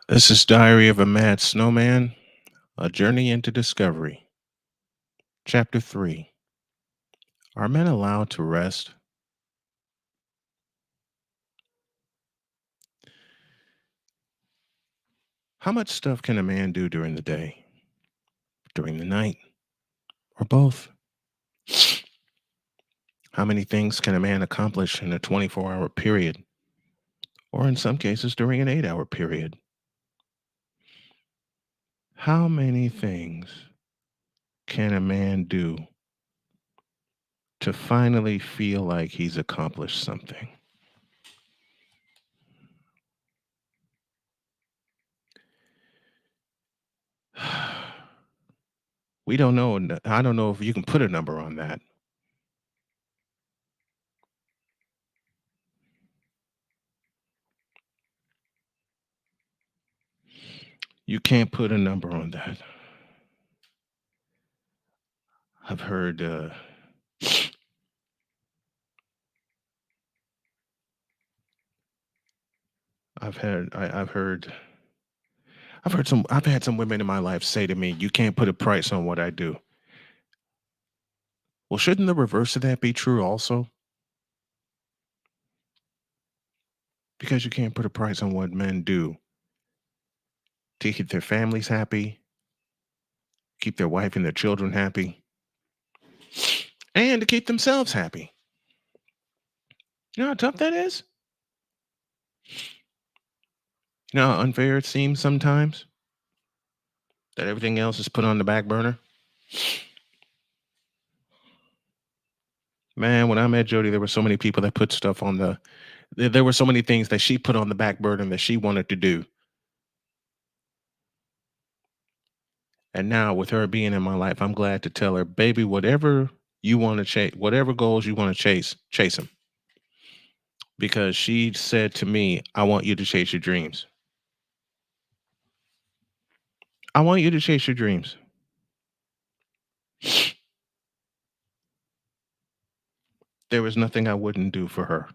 This is Diary of a Mad Snowman, A Journey into Discovery. Chapter 3. Are men allowed to rest? How much stuff can a man do during the day, during the night, or both? How many things can a man accomplish in a 24-hour period, or in some cases during an 8-hour period? How many things can a man do to finally feel like he's accomplished something? We don't know. I don't know if you can put a number on that. You can't put a number on that. I've heard I've had some women in my life say to me, "You can't put a price on what I do." Well, shouldn't the reverse of that be true also? Because you can't put a price on what men do to keep their families happy, keep their wife and their children happy, and to keep themselves happy. You know how tough that is? You know how unfair it seems sometimes that everything else is put on the back burner? Man, when I met Jody, there were so many people that put stuff on there were so many things that she put on the back burner that she wanted to do. And now with her being in my life, I'm glad to tell her, baby, whatever you want to chase, whatever goals you want to chase them. Because she said to me, I want you to chase your dreams. I want you to chase your dreams. There was nothing I wouldn't do for her.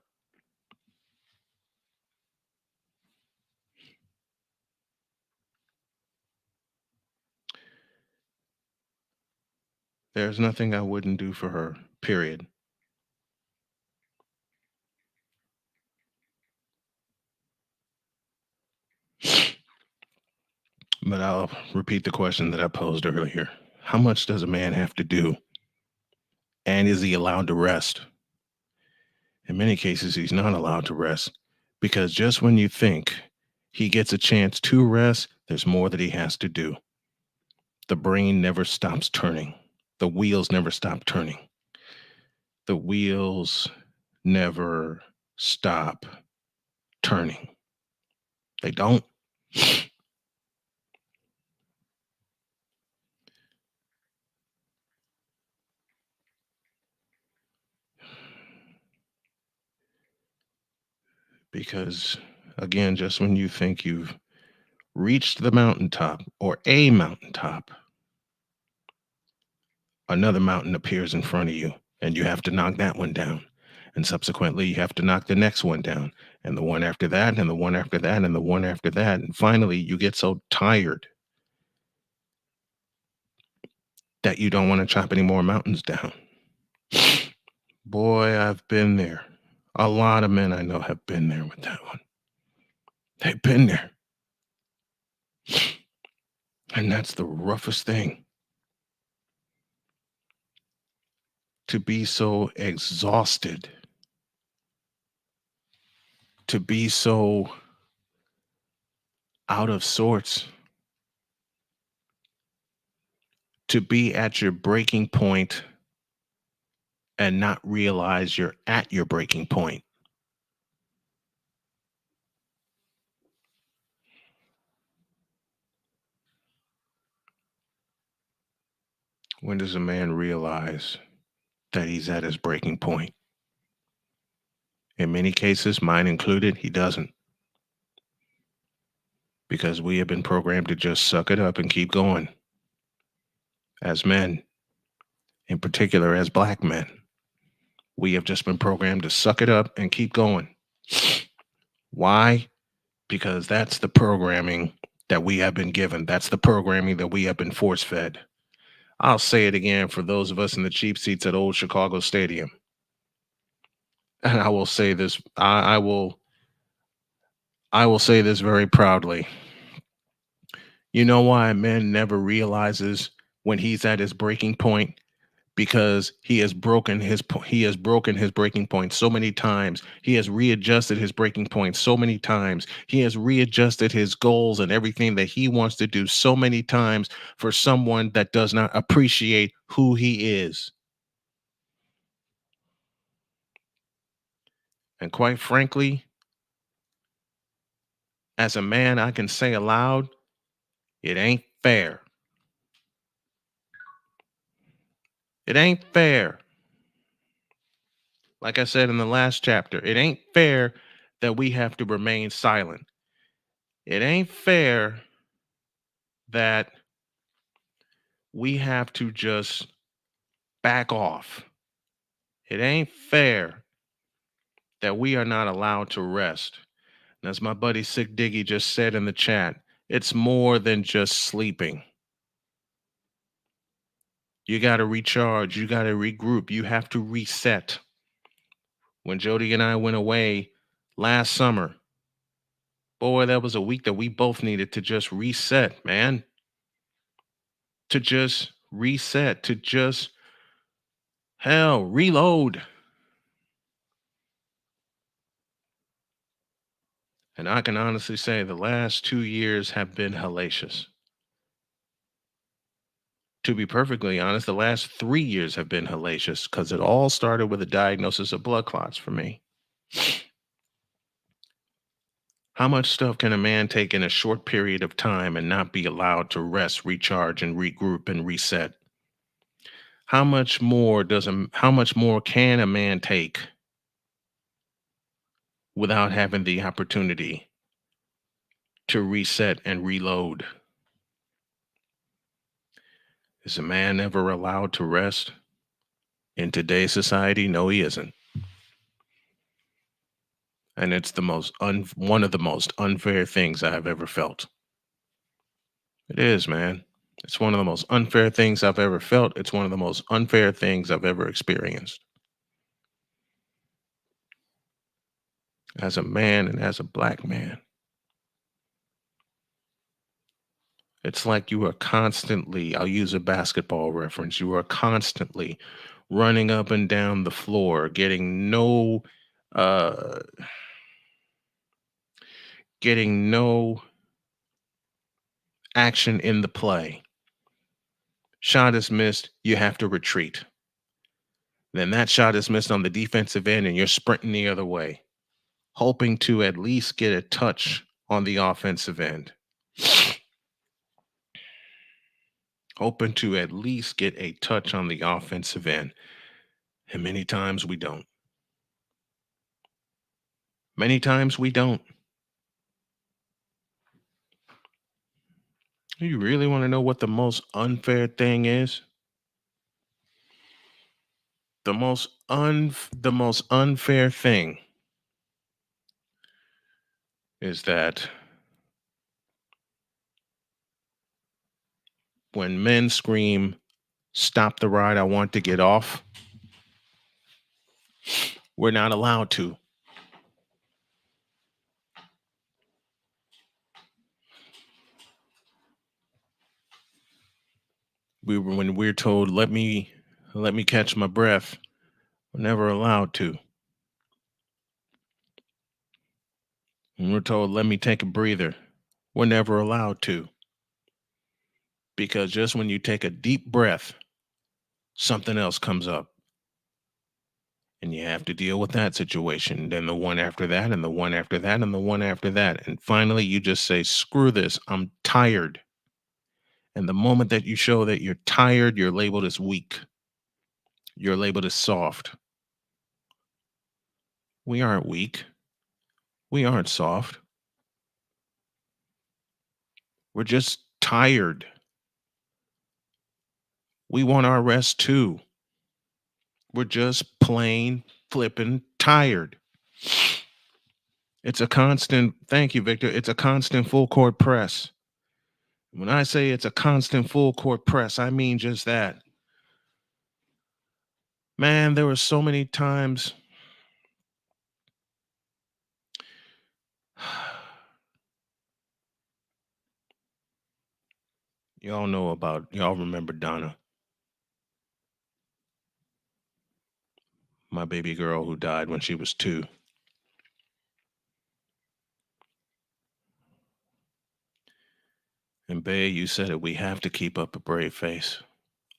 There's nothing I wouldn't do for her, period. But I'll repeat the question that I posed earlier. How much does a man have to do? And is he allowed to rest? In many cases, he's not allowed to rest because just when you think he gets a chance to rest, there's more that he has to do. The brain never stops turning. The wheels never stop turning. The wheels never stop turning. They don't. Because, again, just when you think you've reached the mountaintop or a mountaintop, another mountain appears in front of you and you have to knock that one down. And subsequently, you have to knock the next one down, and the one after that, and the one after that, and the one after that. And finally, you get so tired that you don't want to chop any more mountains down. Boy, I've been there. A lot of men I know have been there with that one. They've been there. And that's the roughest thing. To be so exhausted, to be so out of sorts, to be at your breaking point and not realize you're at your breaking point. When does a man realize that he's at his breaking point? In many cases, mine included, he doesn't. Because we have been programmed to just suck it up and keep going. As men, in particular as black men, we have just been programmed to suck it up and keep going. Why? Because that's the programming that we have been given. That's the programming that we have been force fed. I'll say it again for those of us in the cheap seats at Old Chicago Stadium. And I will say this, I will say this very proudly. You know why a man never realizes when he's at his breaking point? Because he has broken his breaking point so many times. He has readjusted his breaking point so many times. He has readjusted his goals and everything that he wants to do so many times for someone that does not appreciate who he is. And quite frankly, as a man, I can say aloud, it ain't fair. It ain't fair. Like I said in the last chapter, it ain't fair that we have to remain silent. It ain't fair that we have to just back off. It ain't fair that we are not allowed to rest. And as my buddy Sick Diggy just said in the chat, it's more than just sleeping. You got to recharge. You got to regroup. You have to reset. When Jody and I went away last summer, boy, that was a week that we both needed to just reset, man. To just reset, to just, hell, reload. And I can honestly say the last 2 years have been hellacious. To be perfectly honest, the last 3 years have been hellacious because it all started with a diagnosis of blood clots for me. How much stuff can a man take in a short period of time and not be allowed to rest, recharge, and regroup and reset? How much more can a man take without having the opportunity to reset and reload? Is a man ever allowed to rest? In today's society, no, he isn't. And it's one of the most unfair things I have ever felt. It is, man. It's one of the most unfair things I've ever felt. It's one of the most unfair things I've ever experienced. As a man and as a black man, it's like you are constantly, I'll use a basketball reference, you are constantly running up and down the floor, uh getting no action in the play. Shot is missed, you have to retreat. Then that shot is missed on the defensive end and you're sprinting the other way, hoping to at least get a touch on the offensive end. Hoping to at least get a touch on the offensive end. And many times we don't. Many times we don't. You really want to know what the most unfair thing is? The most unfair thing is that when men scream, "Stop the ride, I want to get off," we're not allowed to. When we're told, let me catch my breath, we're never allowed to. When we're told, let me take a breather, we're never allowed to. Because just when you take a deep breath, something else comes up. And you have to deal with that situation. Then the one after that, and the one after that, and the one after that. And finally, you just say, screw this, I'm tired. And the moment that you show that you're tired, you're labeled as weak. You're labeled as soft. We aren't weak. We aren't soft. We're just tired. We want our rest too. We're just plain flipping tired. It's a constant, thank you, Victor. It's a constant full court press. When I say it's a constant full court press, I mean just that. Man, there were so many times. Y'all remember Donna, my baby girl who died when she was 2. And Bay, you said it, we have to keep up a brave face.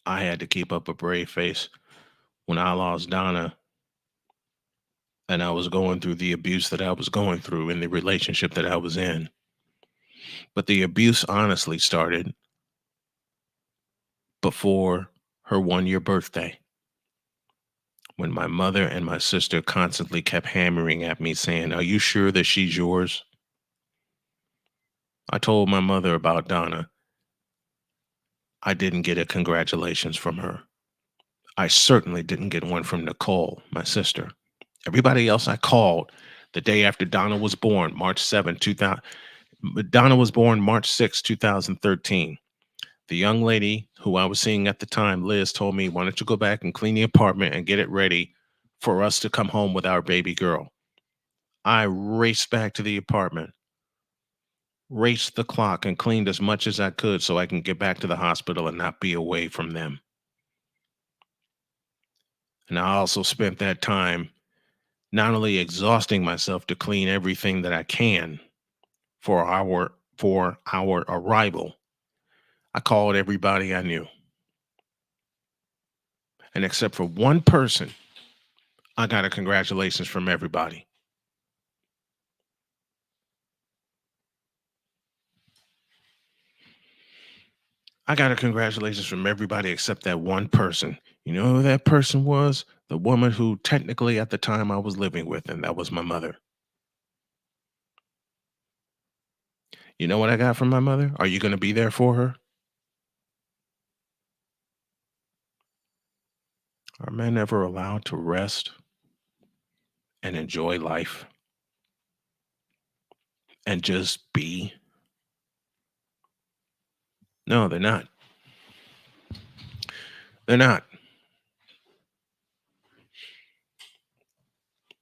I had to keep up a brave face when I lost Donna and I was going through the abuse that I was going through in the relationship that I was in. But the abuse honestly started before her 1 year birthday, when my mother and my sister constantly kept hammering at me saying, "Are you sure that she's yours?" I told my mother about Donna. I didn't get a congratulations from her. I certainly didn't get one from Nicole, my sister. Everybody else I called the day after Donna was born, March 2000. Donna was born March 6, 2013. The young lady who I was seeing at the time, Liz, told me, "Why don't you go back and clean the apartment and get it ready for us to come home with our baby girl?" I raced back to the apartment, raced the clock, and cleaned as much as I could so I can get back to the hospital and not be away from them. And I also spent that time not only exhausting myself to clean everything that I can for our arrival, I called everybody I knew. And except for one person, I got a congratulations from everybody. I got a congratulations from everybody except that one person. You know who that person was? The woman who technically at the time I was living with, and that was my mother. You know what I got from my mother? Are you going to be there for her? Are men ever allowed to rest and enjoy life and just be? No, they're not. They're not.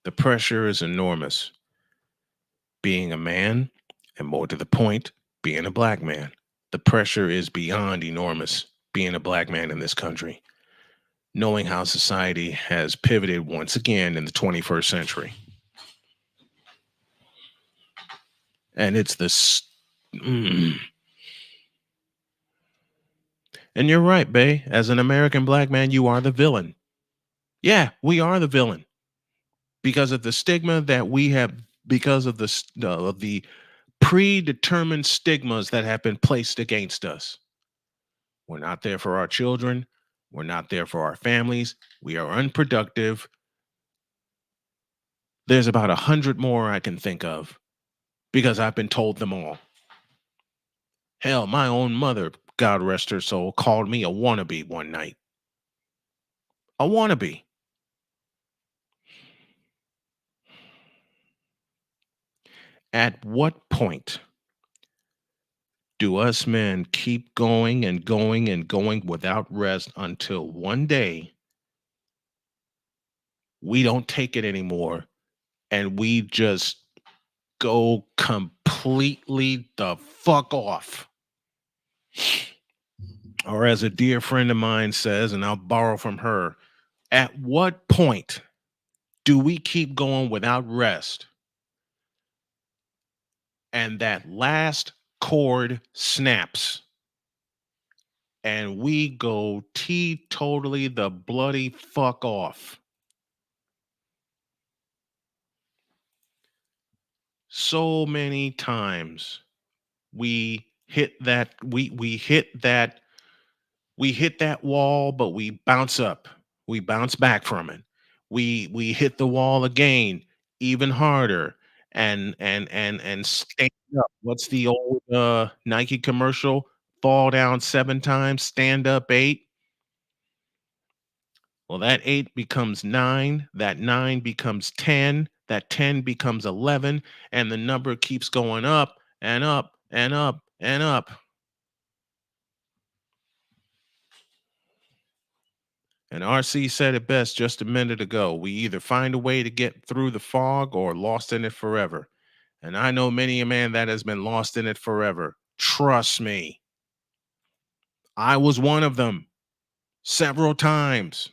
The pressure is enormous. Being a man, and more to the point, being a black man. The pressure is beyond enormous being a black man in this country, knowing how society has pivoted once again in the 21st century. And it's this. Mm. And you're right, Bay. As an American black man, you are the villain. Yeah, we are the villain because of the stigma that we have, because of the predetermined stigmas that have been placed against us. We're not there for our children. We're not there for our families. We are unproductive. There's about 100 more I can think of because I've been told them all. Hell, my own mother, God rest her soul, called me a wannabe one night. A wannabe. At what point do us men keep going and going and going without rest until one day we don't take it anymore and we just go completely the fuck off? Or as a dear friend of mine says, and I'll borrow from her, at what point do we keep going without rest and that last cord snaps and we go teetotally the bloody fuck off? So many times we hit that wall, but we bounce up. We bounce back from it. We hit the wall again, even harder, and stand up. What's the old Nike commercial? Fall down 7 times, stand up 8. Well, that 8 becomes 9, that 9 becomes 10, that 10 becomes 11, and the number keeps going up and up and up and up. And RC said it best just a minute ago. We either find a way to get through the fog or lost in it forever. And I know many a man that has been lost in it forever. Trust me. I was one of them several times.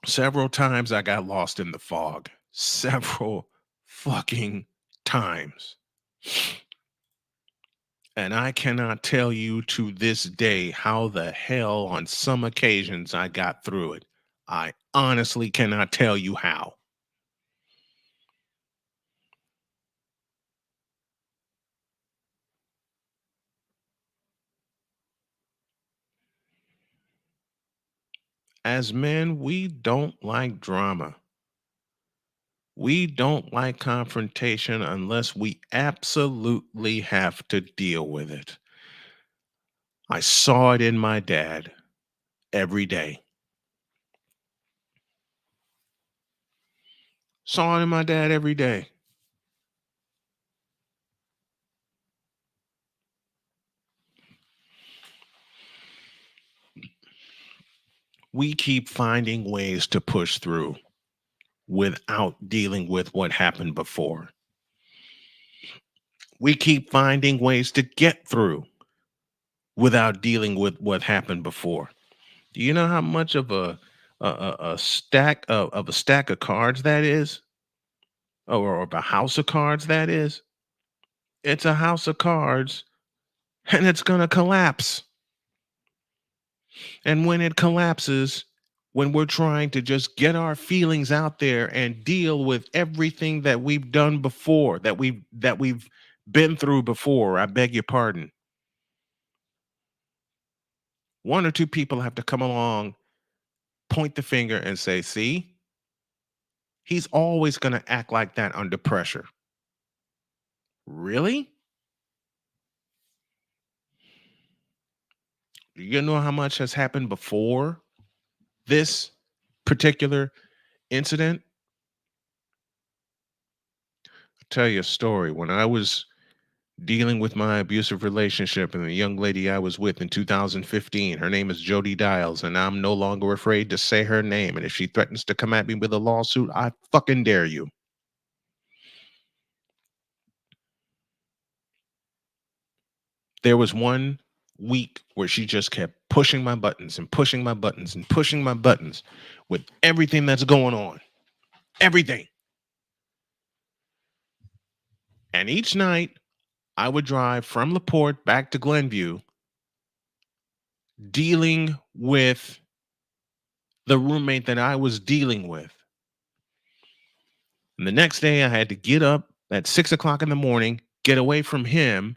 Several times I got lost in the fog. Several fucking times. And I cannot tell you to this day how the hell on some occasions I got through it. I honestly cannot tell you how. As men, we don't like drama. We don't like confrontation unless we absolutely have to deal with it. I saw it in my dad every day. Saw it in my dad every day. We keep finding ways to push through without dealing with what happened before. We keep finding ways to get through without dealing with what happened before. Do you know how much of a stack of a stack of cards that is, or of a house of cards that is? It's a house of cards, and it's gonna collapse. And when it collapses, when we're trying to just get our feelings out there and deal with everything that we've done before, that we've been through before, I beg your pardon. One or two people have to come along, point the finger, and say, see, he's always going to act like that under pressure. Really? Do you know how much has happened before this particular incident? I'll tell you a story. When I was dealing with my abusive relationship and the young lady I was with in 2015, her name is Jody Dials, and I'm no longer afraid to say her name. And if she threatens to come at me with a lawsuit, I fucking dare you. There was one week where she just kept pushing my buttons and pushing my buttons and pushing my buttons with everything that's going on. Everything. And each night I would drive from LaPorte back to Glenview dealing with the roommate that I was dealing with. And the next day I had to get up at 6 o'clock in the morning, get away from him,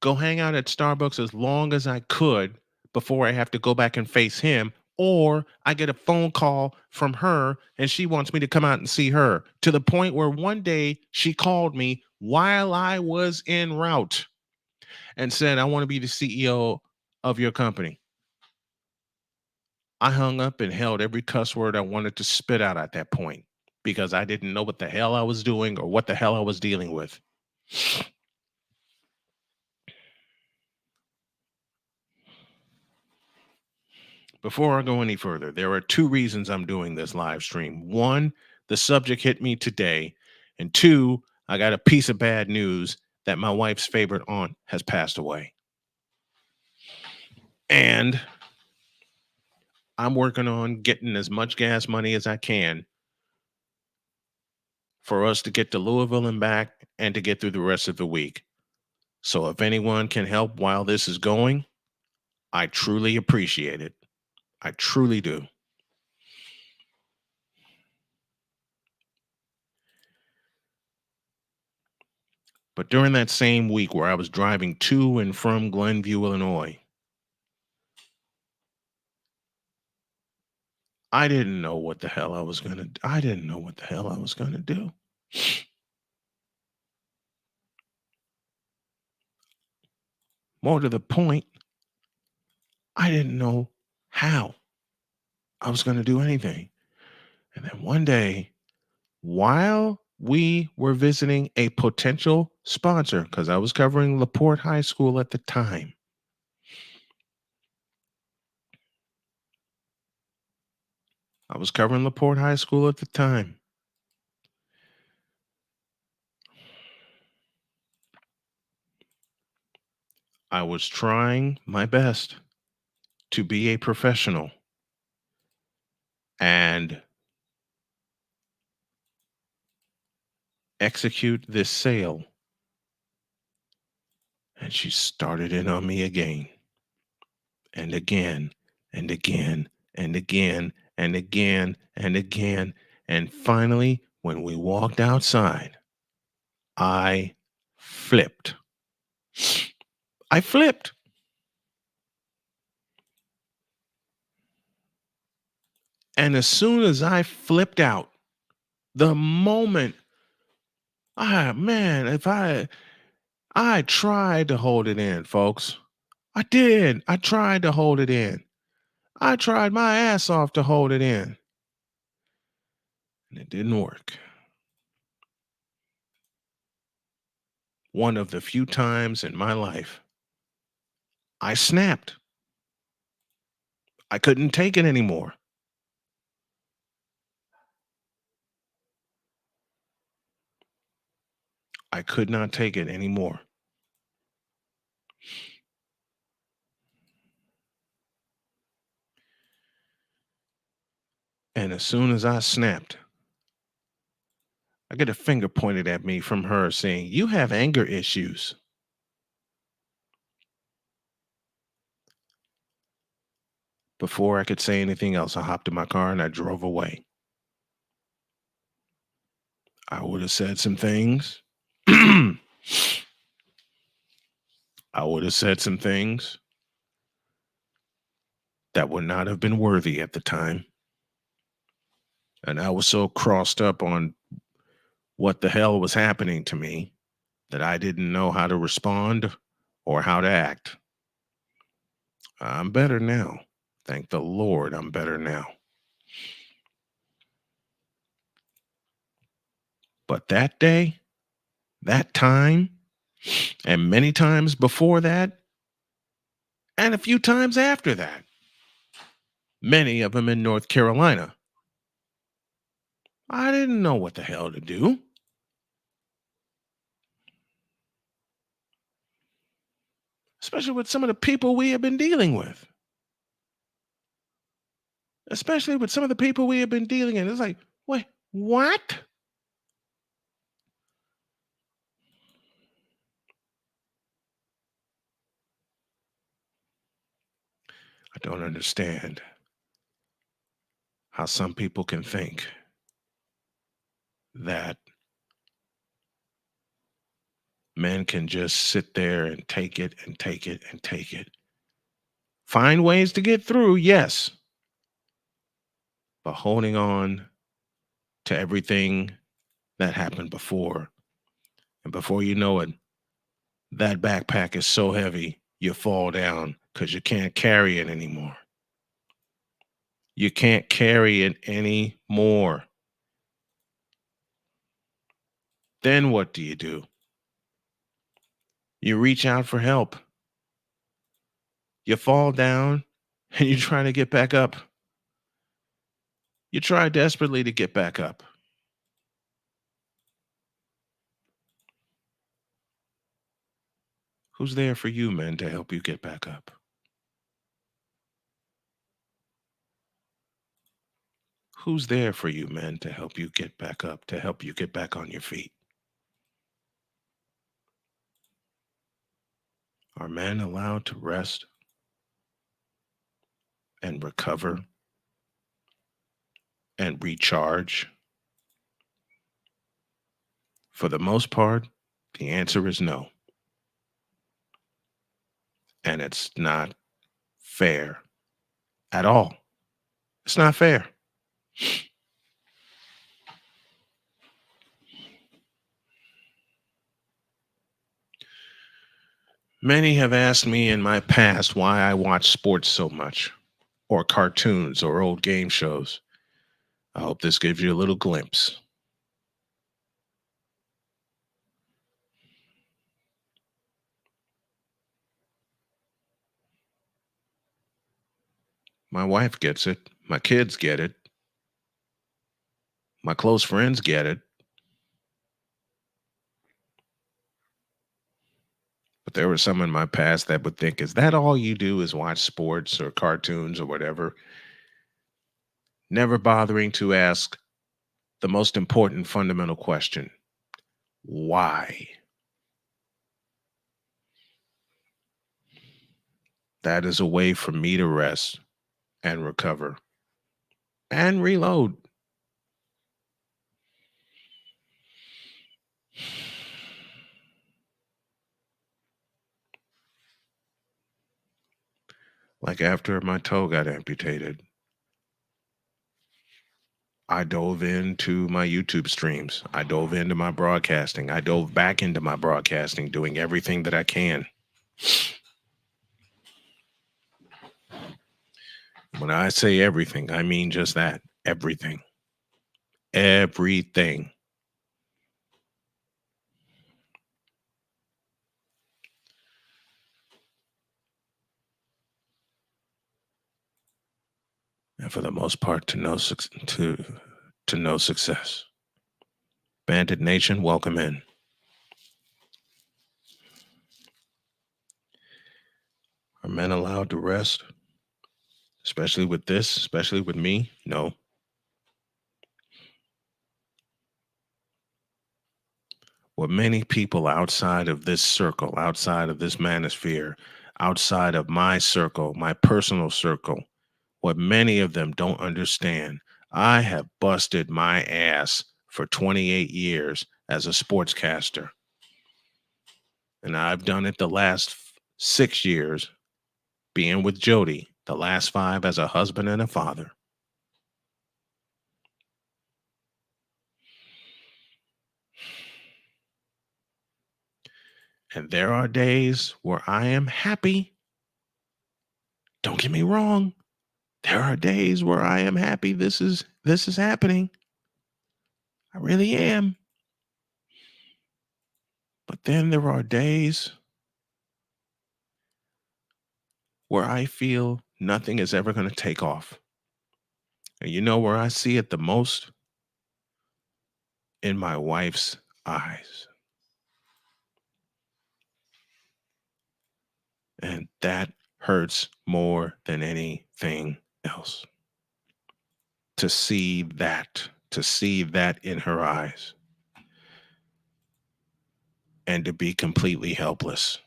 go hang out at Starbucks as long as I could before I have to go back and face him. Or I get a phone call from her and she wants me to come out and see her, to the point where one day she called me while I was en route and said, I want to be the CEO of your company. I hung up and held every cuss word I wanted to spit out at that point because I didn't know what the hell I was doing or what the hell I was dealing with. Before I go any further, there are two reasons I'm doing this live stream. One, the subject hit me today. And two, I got a piece of bad news that my wife's favorite aunt has passed away. And I'm working on getting as much gas money as I can for us to get to Louisville and back and to get through the rest of the week. So if anyone can help while this is going, I truly appreciate it. I truly do. But during that same week where I was driving to and from Glenview, Illinois, I didn't know what the hell I didn't know what the hell I was gonna do. More to the point, I didn't know how I was gonna do anything. And then one day while we were visiting a potential sponsor, because I was covering LaPorte High School at the time. I was covering LaPorte High School at the time. I was trying my best to be a professional and execute this sale. And she started in on me again and again and again and again and again and again. And finally, when we walked outside, I flipped. I flipped. And as soon as I flipped out, the moment, man, if I tried to hold it in, folks. I did. I tried to hold it in. I tried my ass off to hold it in. And it didn't work. One of the few times in my life I snapped. I couldn't take it anymore. I could not take it anymore. And as soon as I snapped, I get a finger pointed at me from her saying, "You have anger issues." Before I could say anything else, I hopped in my car and I drove away. I would have said some things. I would have said some things that would not have been worthy at the time. And I was so crossed up on what the hell was happening to me that I didn't know how to respond or how to act. I'm better now. Thank the Lord, I'm better now. But that day, that time, and many times before that, and a few times after that, many of them in North Carolina, I didn't know what the hell to do. Especially with some of the people we have been dealing with. Especially with some of the people we have been dealing with. It's like, wait, what? I don't understand how some people can think that men can just sit there and take it and take it and take it. Find ways to get through, yes, but holding on to everything that happened before. And before you know it, that backpack is so heavy, you fall down because you can't carry it anymore. You can't carry it anymore. Then what do? You reach out for help. You fall down and you try to get back up. You try desperately to get back up. Who's there for you, men, to help you get back up? Who's there for you, men, to help you get back up, to help you get back on your feet? Are men allowed to rest and recover and recharge? For the most part, the answer is no. And it's not fair at all. It's not fair. Many have asked me in my past why I watch sports so much, or cartoons, or old game shows. I hope this gives you a little glimpse. My wife gets it. My kids get it. My close friends get it. But there were some in my past that would think, is that all you do is watch sports or cartoons or whatever? Never bothering to ask the most important fundamental question: why? That is a way for me to rest and recover and reload. Like after my toe got amputated, I dove into my YouTube streams. I dove into my broadcasting. I dove back into my broadcasting, doing everything that I can. When I say everything, I mean just that, everything. Everything. And for the most part, to no success. Bandit Nation, welcome in. Are men allowed to rest? Especially with this, especially with me? No. What many people outside of this circle, outside of this manosphere, outside of my circle, my personal circle, what many of them don't understand, I have busted my ass for 28 years as a sportscaster. And I've done it the last 6 years being with Jody, the last 5 as a husband and a father. And there are days where I am happy. Don't get me wrong. There are days where I am happy this is happening. I really am. But then there are days where I feel nothing is ever going to take off. And you know where I see it the most? In my wife's eyes. And that hurts more than anything else. To see that in her eyes, and to be completely helpless.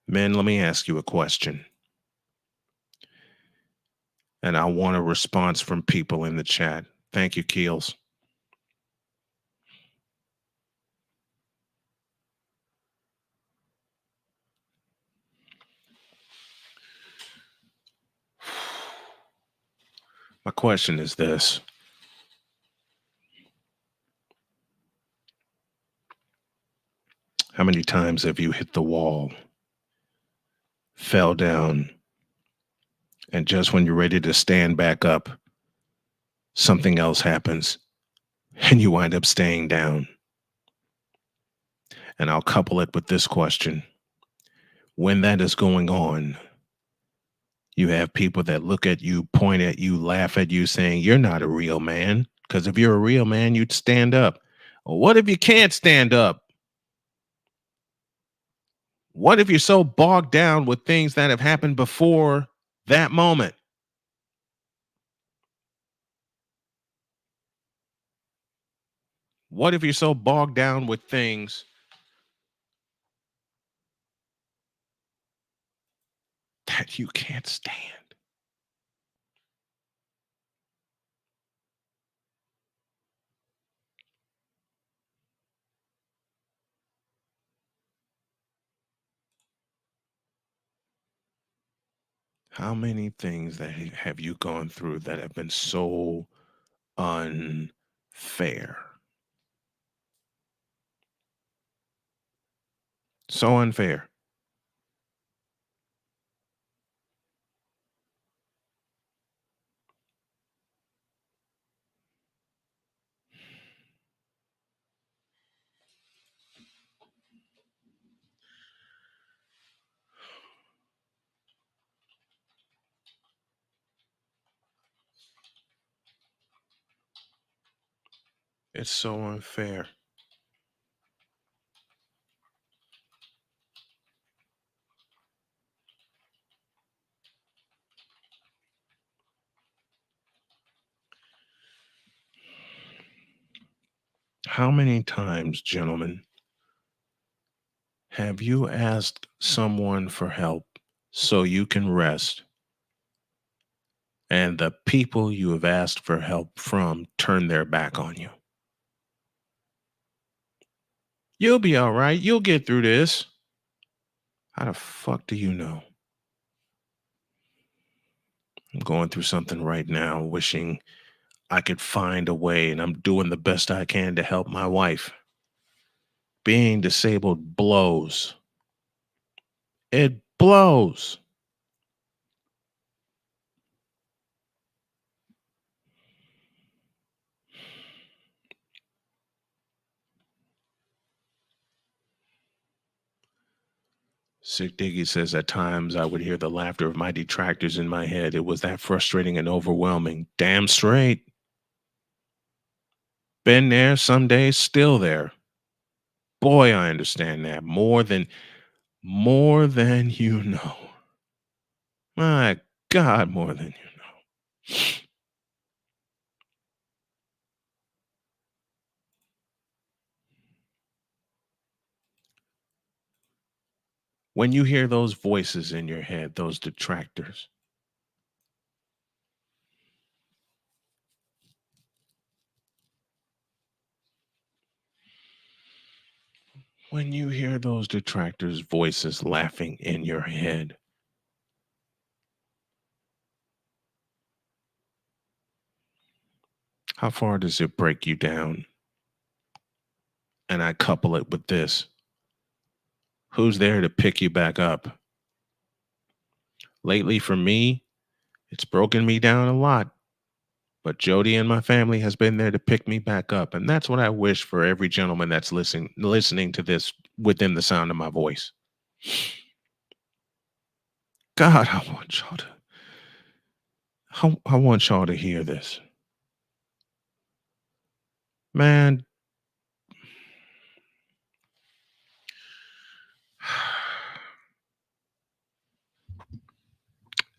Men, let me ask you a question. And I want a response from people in the chat. Thank you, Keels. My question is this. How many times have you hit the wall, fell down, and just when you're ready to stand back up, something else happens and you wind up staying down? And I'll couple it with this question. When that is going on, you have people that look at you, point at you, laugh at you, saying, you're not a real man. Because if you're a real man, you'd stand up. Well, what if you can't stand up? What if you're so bogged down with things that have happened before that moment? What if you're so bogged down with things that you can't stand? How many things that have you gone through that have been so unfair? So unfair. It's so unfair. How many times, gentlemen, have you asked someone for help so you can rest, and the people you have asked for help from turn their back on you? You'll be all right. You'll get through this. How the fuck do you know? I'm going through something right now, wishing I could find a way, and I'm doing the best I can to help my wife. Being disabled blows. It blows. Sick Diggy says at times I would hear the laughter of my detractors in my head. It was that frustrating and overwhelming. Damn straight. Been there some days, still there. Boy, I understand that more than you know. My God, more than you know. When you hear those voices in your head, those detractors, when you hear those detractors' voices laughing in your head, how far does it break you down? And I couple it with this: who's there to pick you back up? Lately, for me, it's broken me down a lot, but Jody and my family has been there to pick me back up. And that's what I wish for every gentleman that's listening to this within the sound of my voice. God, I want y'all to hear this. Man,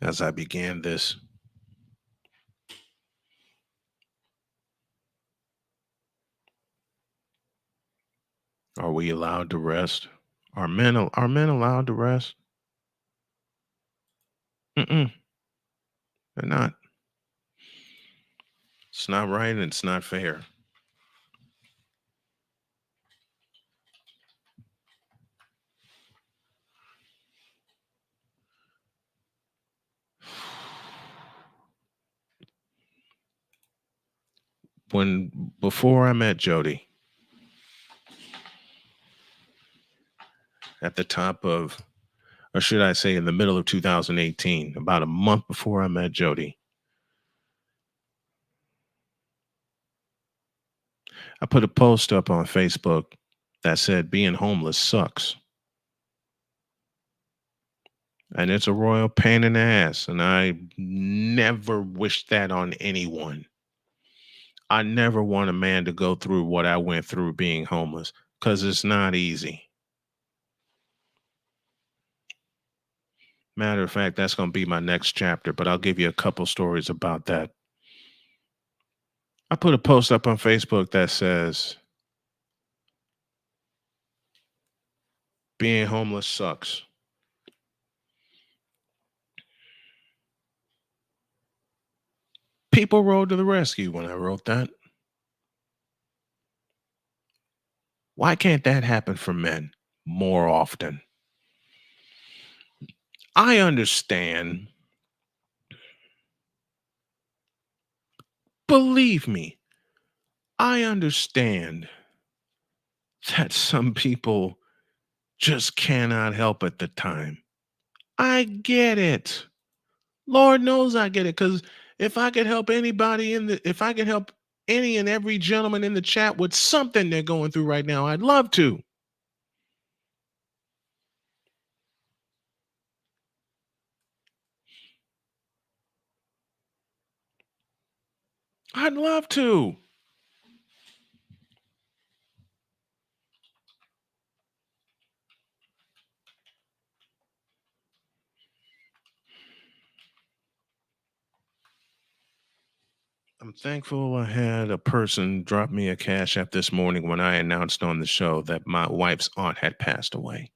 as I began this, are we allowed to rest? Are men allowed to rest? Mm-mm, they're not. It's not right and it's not fair. When before I met Jody, at the top of, or should I say in the middle of 2018, about a month before I met Jody, I put a post up on Facebook that said being homeless sucks. And it's a royal pain in the ass. And I never wish that on anyone. I never want a man to go through what I went through being homeless because it's not easy. Matter of fact, that's going to be my next chapter, but I'll give you a couple stories about that. I put a post up on Facebook that says, being homeless sucks. People rode to the rescue when I wrote that. Why can't that happen for men more often? I understand. Believe me, I understand that some people just cannot help at the time. I get it. Lord knows I get it. Because if I could help if I could help any and every gentleman in the chat with something they're going through right now, I'd love to. I'd love to. I'm thankful I had a person drop me a cash app this morning when I announced on the show that my wife's aunt had passed away.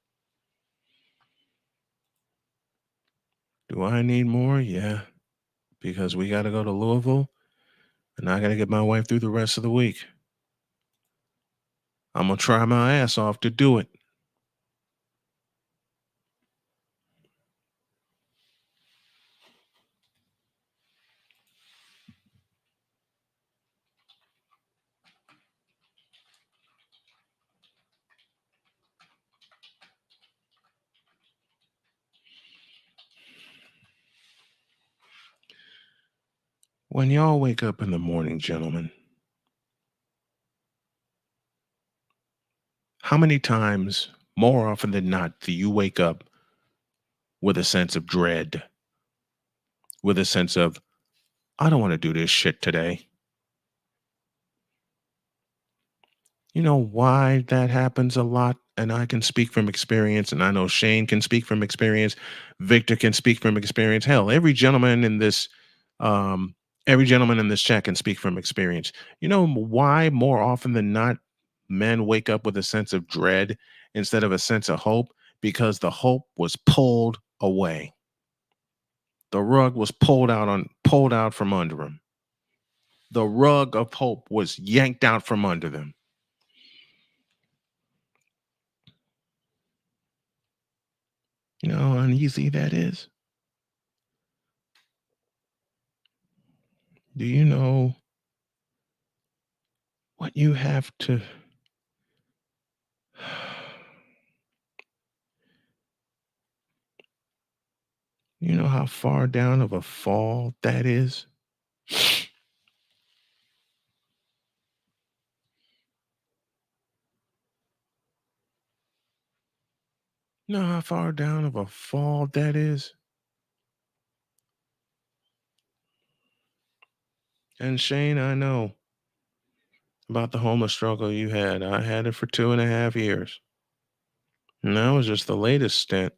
Do I need more? Yeah, because we got to go to Louisville and I got to get my wife through the rest of the week. I'm going to try my ass off to do it. When y'all wake up in the morning, gentlemen, how many times, more often than not, do you wake up with a sense of dread, with a sense of, I don't want to do this shit today? You know why that happens a lot? And I can speak from experience, and I know Shane can speak from experience. Victor can speak from experience. Hell, um, every gentleman in this chat can speak from experience. You know why more often than not men wake up with a sense of dread instead of a sense of hope? Because the hope was pulled away. The rug was pulled out from under them. The rug of hope was yanked out from under them. You know how uneasy that is? Do you know what you have to you know how far down of a fall that is? You know how far down of a fall that is? And Shane, I know about the homeless struggle you had. I had it for 2.5 years. And that was just the latest stint.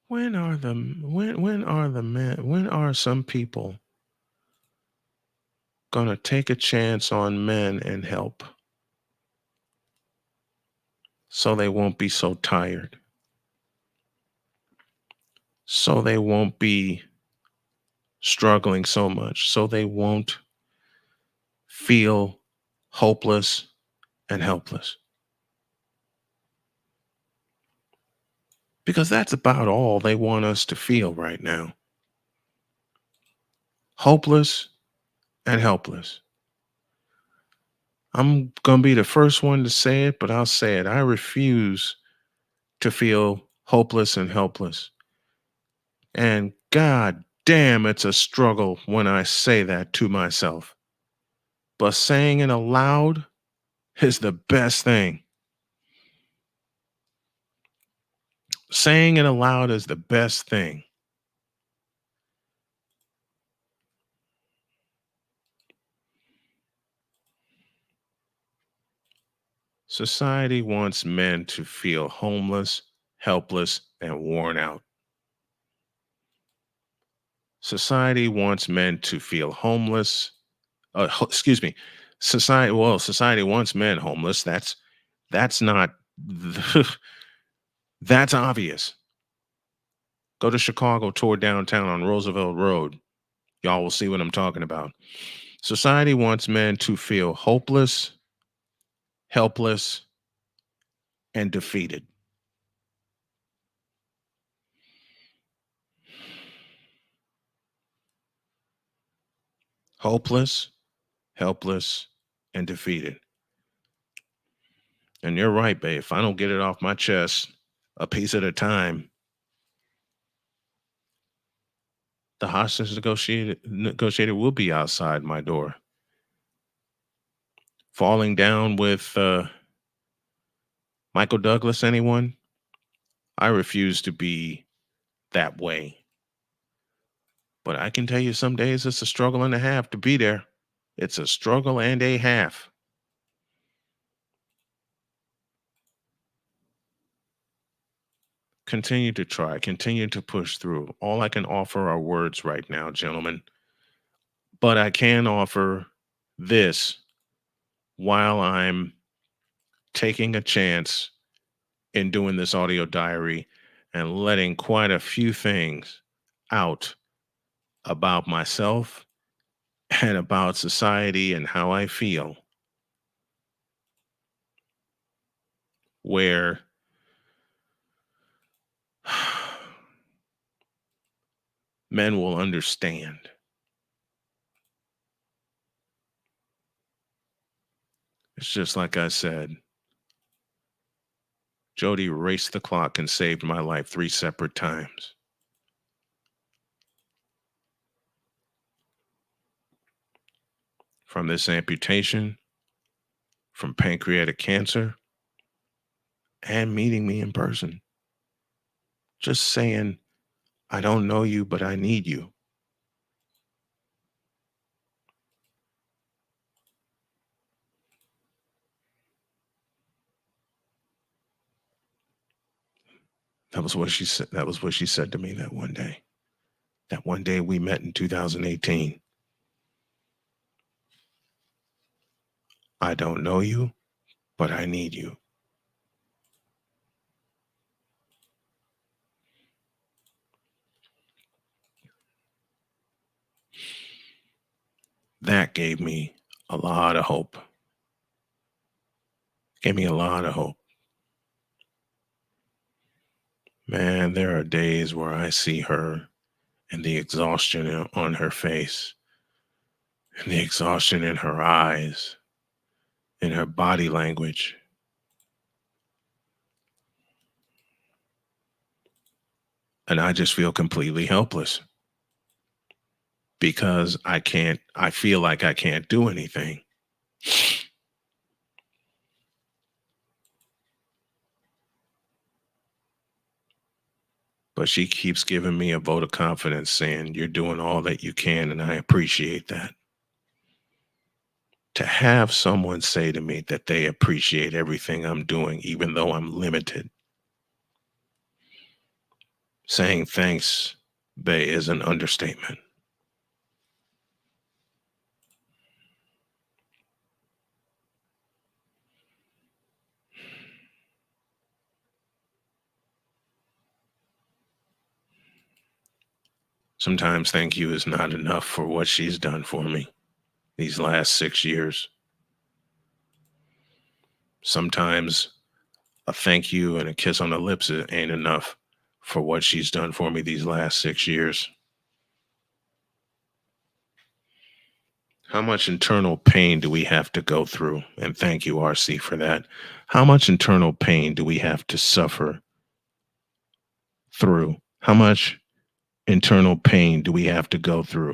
When are some people gonna take a chance on men and help so they won't be so tired? So they won't be struggling so much, so they won't feel hopeless and helpless. Because that's about all they want us to feel right now. Hopeless and helpless. I'm going to be the first one to say it, but I'll say it. I refuse to feel hopeless and helpless. And God damn, it's a struggle when I say that to myself. But saying it aloud is the best thing. Saying it aloud is the best thing. Society wants men to feel homeless, helpless, and worn out. Society wants men to feel homeless. Excuse me. Society wants men homeless. That's not that's obvious. Go to Chicago, tour downtown on Roosevelt Road. Y'all will see what I'm talking about. Society wants men to feel hopeless, helpless, and defeated. Hopeless, helpless, and defeated. And you're right, babe. If I don't get it off my chest a piece at a time, the hostage negotiator will be outside my door, falling down with Michael Douglas. Anyone? I refuse to be that way. But I can tell you, some days it's a struggle and a half to be there. It's a struggle and a half. continue to try, continue to push through. All I can offer are words right now, gentlemen. But I can offer this while I'm taking a chance in doing this audio diary and letting quite a few things out about myself and about society and how I feel, where men will understand. It's just like I said, Jody raced the clock and saved my life 3 separate times. From this amputation, from pancreatic cancer, and meeting me in person. Just saying, I don't know you, but I need you. That was what she said. That was what she said to me that one day. That one day we met in 2018. I don't know you, but I need you. That gave me a lot of hope. Gave me a lot of hope. Man, there are days where I see her and the exhaustion on her face, and the exhaustion in her eyes, in her body language. And I just feel completely helpless because I feel like I can't do anything. But she keeps giving me a vote of confidence saying, you're doing all that you can. And I appreciate that. To have someone say to me that they appreciate everything I'm doing, even though I'm limited, saying thanks, Bay, is an understatement. Sometimes thank you is not enough for what she's done for me these last 6 years. Sometimes a thank you and a kiss on the lips ain't enough for what she's done for me these last 6 years. How much internal pain do we have to go through? And thank you, RC, for that. How much internal pain do we have to suffer through? How much internal pain do we have to go through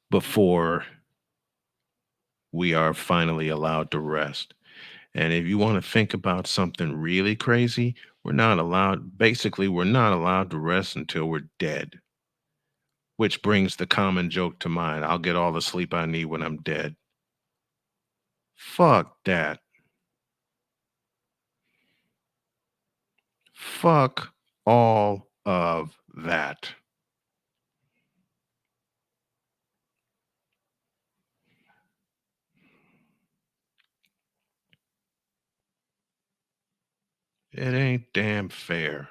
before we are finally allowed to rest? And if you want to think about something really crazy, we're not allowed to rest until we're dead, which brings the common joke to mind. I'll get all the sleep I need when I'm dead. Fuck that. Fuck all of that. It ain't damn fair.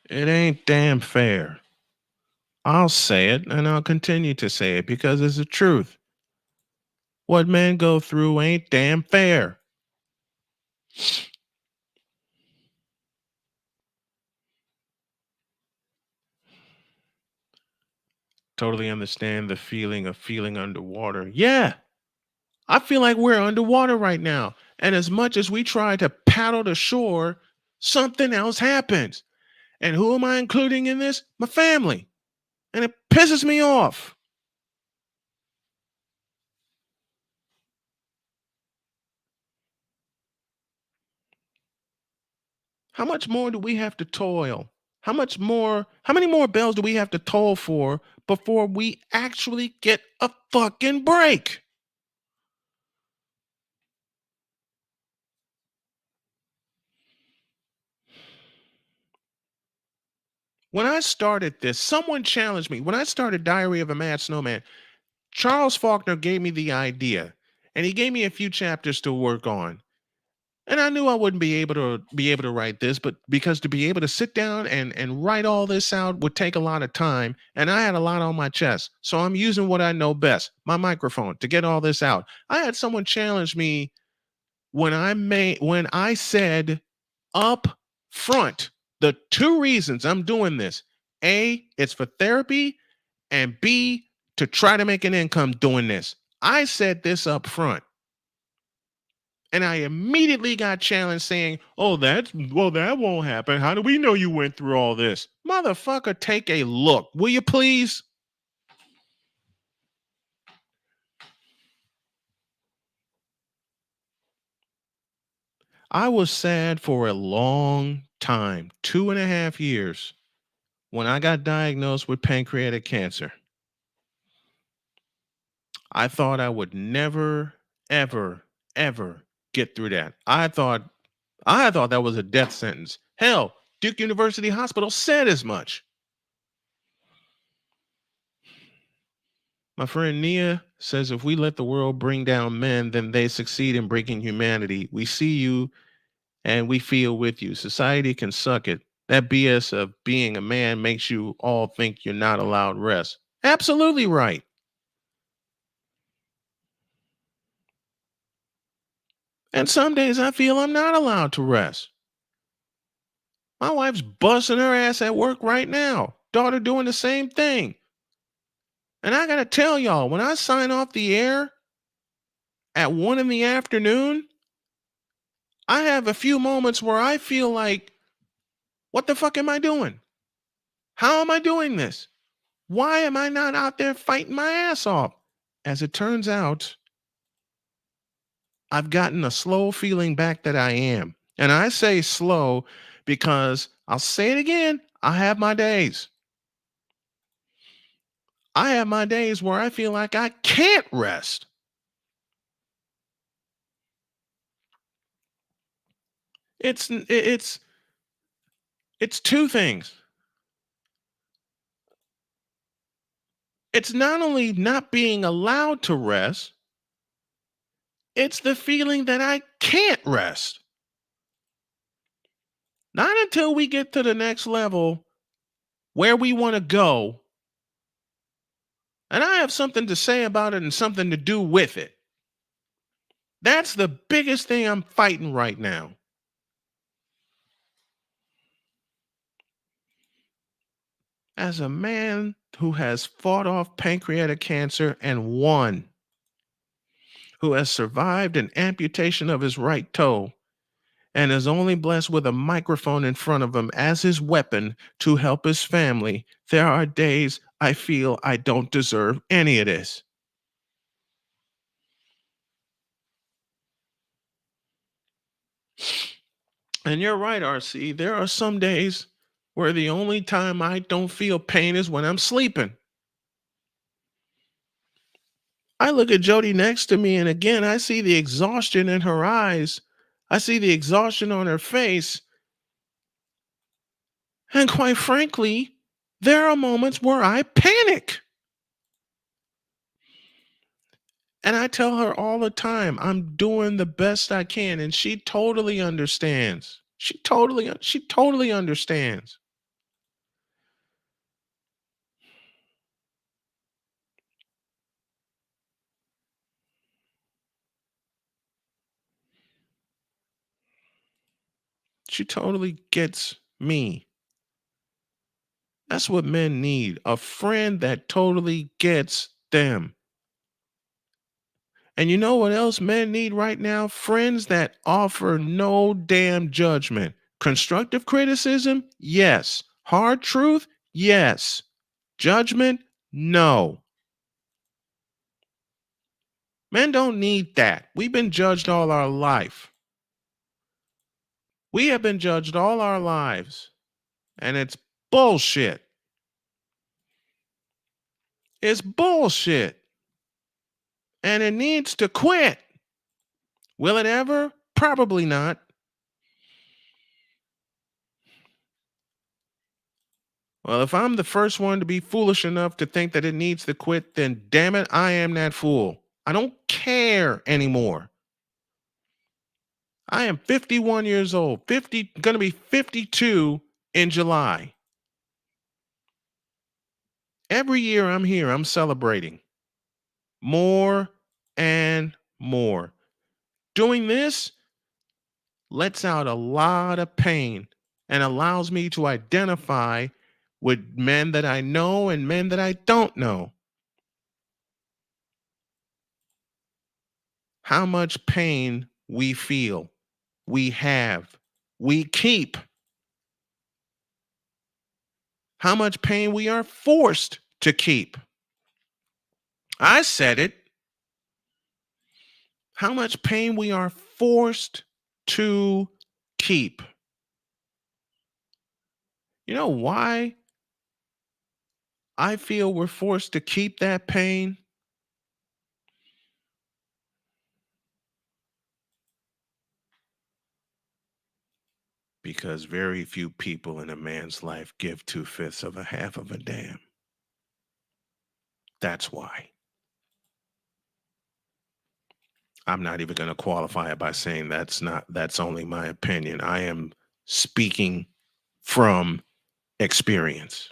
It ain't damn fair. I'll say it and I'll continue to say it because it's the truth. What men go through ain't damn fair. Totally understand the feeling of feeling underwater. Yeah, I feel like we're underwater right now. And as much as we try to paddle to shore, something else happens. And who am I including in this? My family. And it pisses me off. How much more do we have to toil? How many more bells do we have to toll for before we actually get a fucking break? When I started this, someone challenged me. When I started Diary of a Mad Snowman, Charles Faulkner gave me the idea and he gave me a few chapters to work on. And I knew I wouldn't be able to write this, but because to be able to sit down and write all this out would take a lot of time, and I had a lot on my chest. So I'm using what I know best, my microphone, to get all this out. I had someone challenge me when I said up front the two reasons I'm doing this. A, it's for therapy, and B, to try to make an income doing this. I said this up front. And I immediately got challenged saying, "Oh, that won't happen. How do we know you went through all this?" Motherfucker, take a look, will you please? I was sad for a long time, 2.5 years, when I got diagnosed with pancreatic cancer. I thought I would never, ever, ever get through that. I thought that was a death sentence. Hell, Duke University Hospital said as much. My friend Nia says if we let the world bring down men, then they succeed in breaking humanity. We see you and we feel with you. Society can suck it. That BS of being a man makes you all think you're not allowed rest. Absolutely right. And some days I feel I'm not allowed to rest. My wife's busting her ass at work right now. Daughter doing the same thing. And I got to tell y'all, when I sign off the air at 1 in the afternoon, I have a few moments where I feel like, what the fuck am I doing? How am I doing this? Why am I not out there fighting my ass off? As it turns out, I've gotten a slow feeling back that I am. And I say slow because I'll say it again, I have my days. I have my days where I feel like I can't rest. It's two things. It's not only not being allowed to rest, it's the feeling that I can't rest. Not until we get to the next level where we want to go. And I have something to say about it and something to do with it. That's the biggest thing I'm fighting right now. As a man who has fought off pancreatic cancer and won, who has survived an amputation of his right toe, and is only blessed with a microphone in front of him as his weapon to help his family, there are days I feel I don't deserve any of this. And you're right, RC. There are some days where the only time I don't feel pain is when I'm sleeping. I look at Jody next to me, and again, I see the exhaustion in her eyes. I see the exhaustion on her face. And quite frankly, there are moments where I panic. And I tell her all the time, I'm doing the best I can. And she totally understands. She totally understands. She totally gets me. That's what men need, a friend that totally gets them. And you know what else men need right now? Friends that offer no damn judgment. Constructive criticism? Yes. Hard truth? Yes. Judgment? No. Men don't need that. We've been judged all our life. We have been judged all our lives. And it's bullshit. It's bullshit. And it needs to quit. Will it ever? Probably not. Well, if I'm the first one to be foolish enough to think that it needs to quit, then damn it, I am that fool. I don't care anymore. I am 51 years old, 50, going to be 52 in July. Every year I'm here, I'm celebrating more and more. Doing this lets out a lot of pain and allows me to identify with men that I know and men that I don't know. How much pain we feel, we have, we keep, how much pain we are forced to keep. I said it. How much pain we are forced to keep. You know why I feel we're forced to keep that pain? Because very few people in a man's life give 2/5 of a half of a damn. That's why. I'm not even going to qualify it by saying that's only my opinion. I am speaking from experience.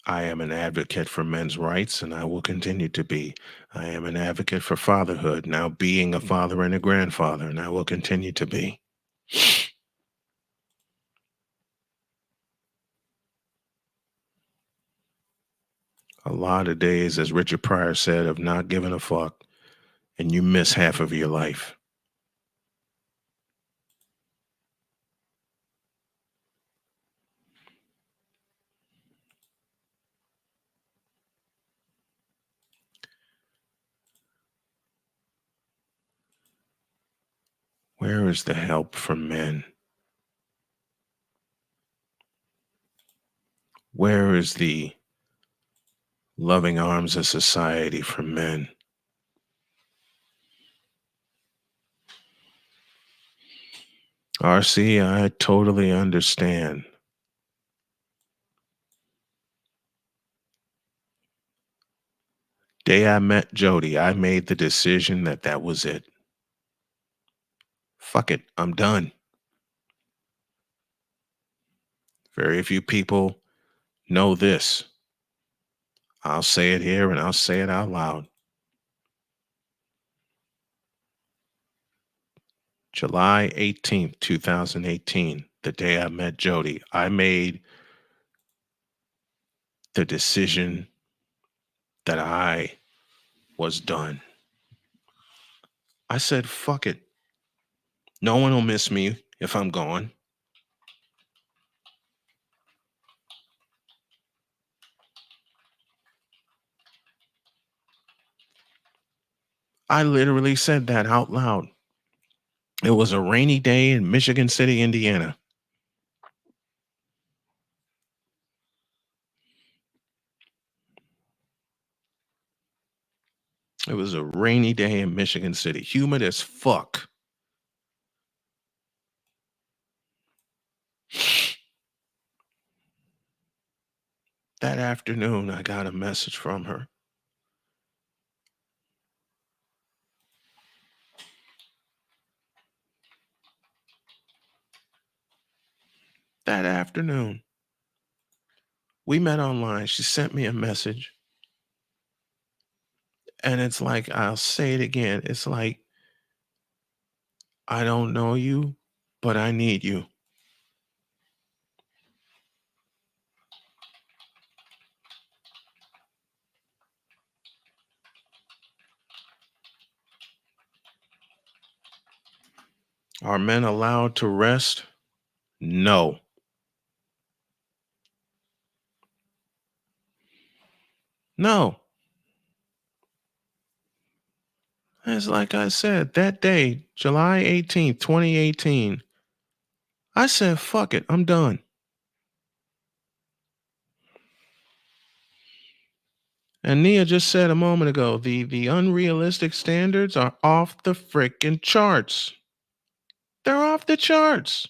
I am an advocate for men's rights, and I will continue to be. I am an advocate for fatherhood, now being a father and a grandfather, and I will continue to be. A lot of days, as Richard Pryor said, of not giving a fuck, and you miss half of your life. Where is the help for men? Where is the loving arms of society for men? RC, I totally understand. Day I met Jody, I made the decision that that was it. Fuck it, I'm done. Very few people know this. I'll say it here and I'll say it out loud. July 18th, 2018, the day I met Jody, I made the decision that I was done. I said, fuck it. No one will miss me if I'm gone. I literally said that out loud. It was a rainy day in Michigan City, Indiana. It was a rainy day in Michigan City, humid as fuck. That afternoon, I got a message from her. That afternoon, we met online. She sent me a message. And it's like, I'll say it again. It's like, I don't know you, but I need you. Are men allowed to rest? No. No. It's like I said, that day, July 18th, 2018, I said, fuck it, I'm done. And Nia just said a moment ago, the unrealistic standards are off the frickin' charts. They're off the charts.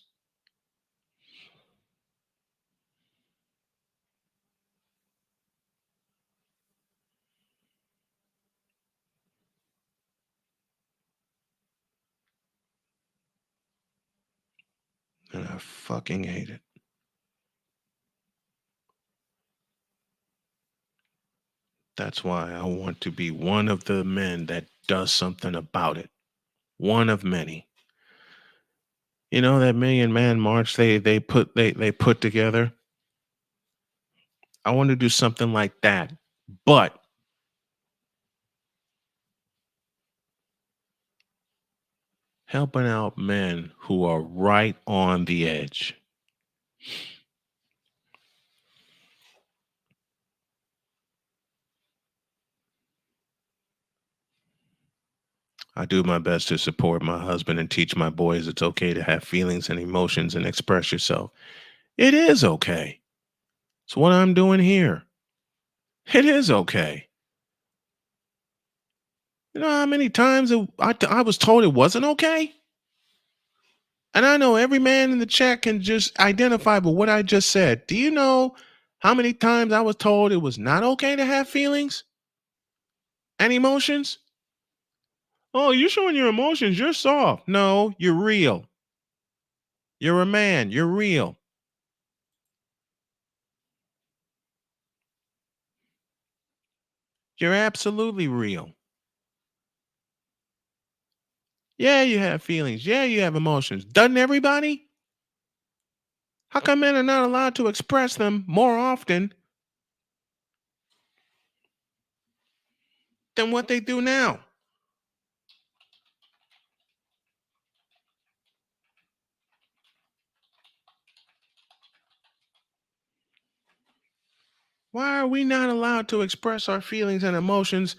And I fucking hate it. That's why I want to be one of the men that does something about it. One of many. You know that Million Man March they put together? I want to do something like that. But helping out men who are right on the edge. I do my best to support my husband and teach my boys it's okay to have feelings and emotions and express yourself. It is okay. It's what I'm doing here. It is okay. You know how many times I was told it wasn't okay? And I know every man in the chat can just identify with what I just said. Do you know how many times I was told it was not okay to have feelings and emotions? Oh, you're showing your emotions. You're soft. No, you're real. You're a man. You're real. You're absolutely real. Yeah, you have feelings. Yeah, you have emotions. Doesn't everybody? How come men are not allowed to express them more often than what they do now? Why are we not allowed to express our feelings and emotions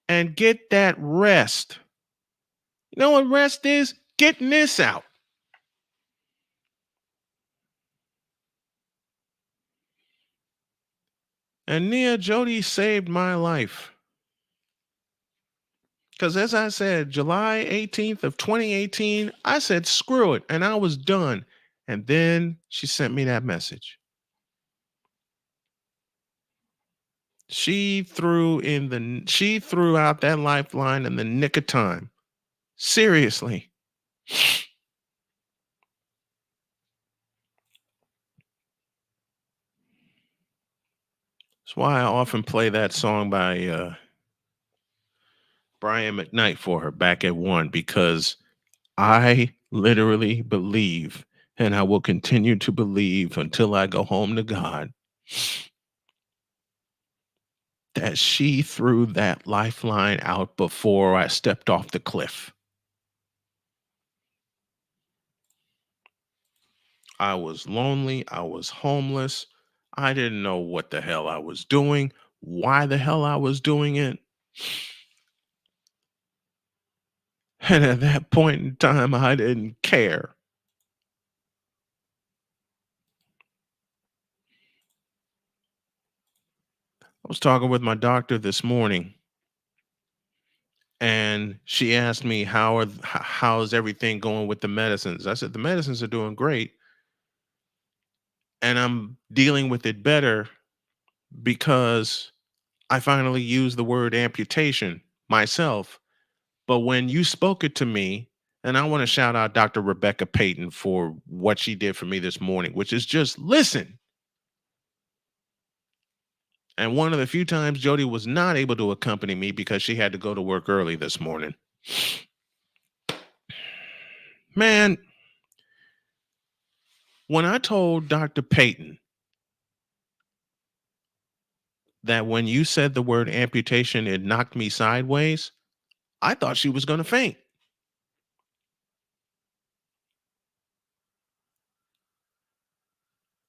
and get that rest? You know what rest is? Getting this out. And Nia Jody saved my life. Because as I said, July 18th of 2018, I said, screw it. And I was done. And then she sent me that message. She threw out that lifeline in the nick of time. Seriously. That's why I often play that song by Brian McKnight for her back at one, because I literally believe, and I will continue to believe until I go home to God, that she threw that lifeline out before I stepped off the cliff. I was lonely. I was homeless. I didn't know what the hell I was doing, why the hell I was doing it. And at that point in time, I didn't care. I was talking with my doctor this morning, and she asked me how's everything going with the medicines. I said the medicines are doing great, and I'm dealing with it better because I finally used the word amputation myself. But when you spoke it to me, and I want to shout out Dr. Rebecca Payton for what she did for me this morning, which is just listen. And one of the few times Jody was not able to accompany me because she had to go to work early this morning. Man, when I told Dr. Payton that when you said the word amputation, it knocked me sideways, I thought she was going to faint.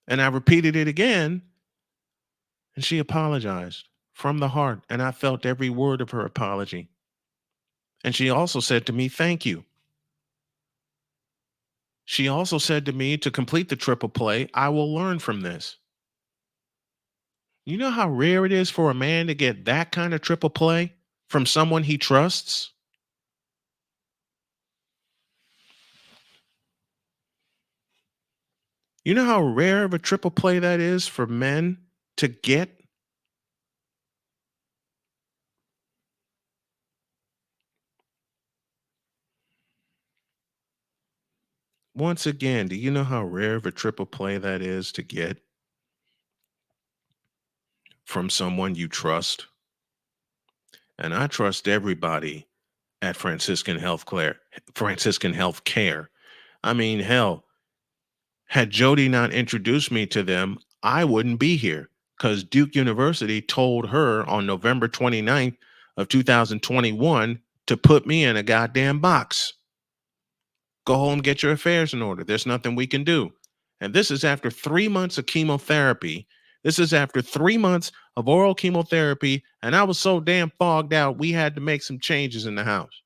And I repeated it again, and she apologized from the heart. And I felt every word of her apology. And she also said to me, thank you. She also said to me to complete the triple play, I will learn from this. You know how rare it is for a man to get that kind of triple play from someone he trusts? You know how rare of a triple play that is for men to get? Once again, do you know how rare of a triple play that is to get from someone you trust? And I trust everybody at Franciscan Health Care. I mean, hell, had Jody not introduced me to them, I wouldn't be here because Duke University told her on November 29th of 2021 to put me in a goddamn box. Go home, get your affairs in order. There's nothing we can do. And this is after 3 months of chemotherapy. This is after 3 months of oral chemotherapy. And I was so damn fogged out, we had to make some changes in the house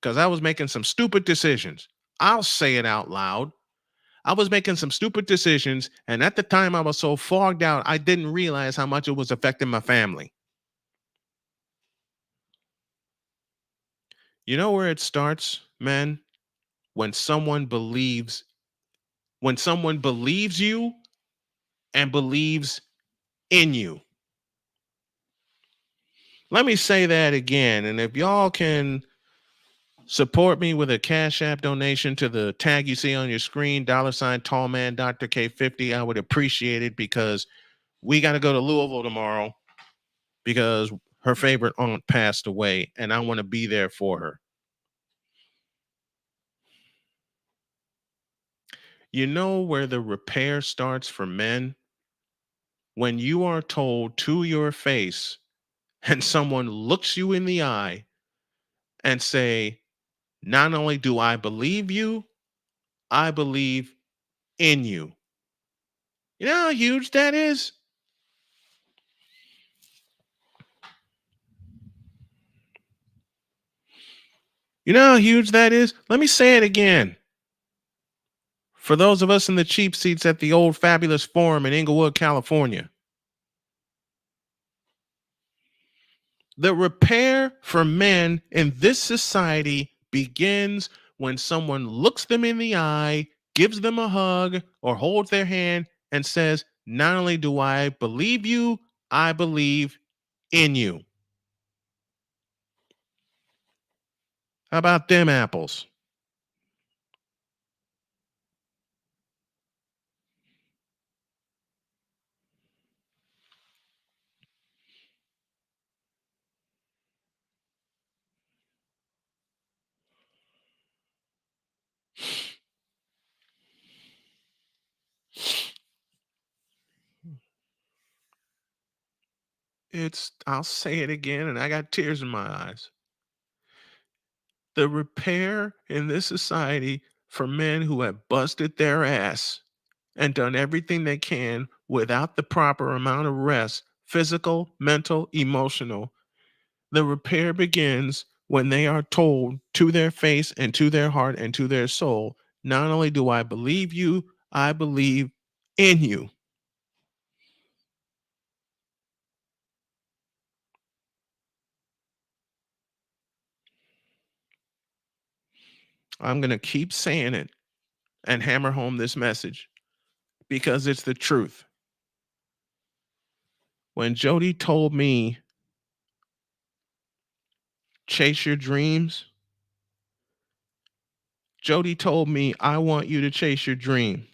because I was making some stupid decisions. I'll say it out loud. I was making some stupid decisions. And at the time, I was so fogged out, I didn't realize how much it was affecting my family. You know where it starts, man? When someone believes, when someone believes you and believes in you. Let me say that again. And if y'all can support me with a Cash App donation to the tag you see on your screen, $ Tallman Dr. K50, I would appreciate it because we got to go to Louisville tomorrow because her favorite aunt passed away and I want to be there for her. You know where the repair starts for men? When you are told to your face and someone looks you in the eye and say, not only do I believe you, I believe in you. You know how huge that is? You know how huge that is? Let me say it again. For those of us in the cheap seats at the old Fabulous Forum in Inglewood, California, the repair for men in this society begins when someone looks them in the eye, gives them a hug, or holds their hand and says, not only do I believe you, I believe in you. How about them apples? I'll say it again, and I got tears in my eyes. The repair in this society for men who have busted their ass and done everything they can without the proper amount of rest, physical, mental, emotional. The repair begins when they are told to their face and to their heart and to their soul, not only do I believe you, I believe in you. I'm going to keep saying it and hammer home this message because it's the truth. When Jody told me, chase your dreams, Jody told me, I want you to chase your dream.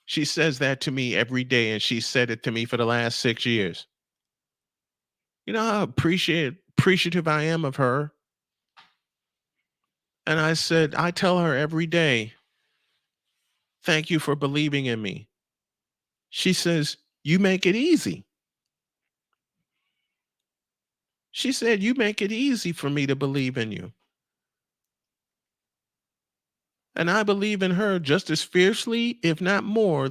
She says that to me every day, and she said it to me for the last 6 years. You know how appreciative I am of her? And I said, I tell her every day, thank you for believing in me. She says, you make it easy. She said, you make it easy for me to believe in you. And I believe in her just as fiercely, if not more,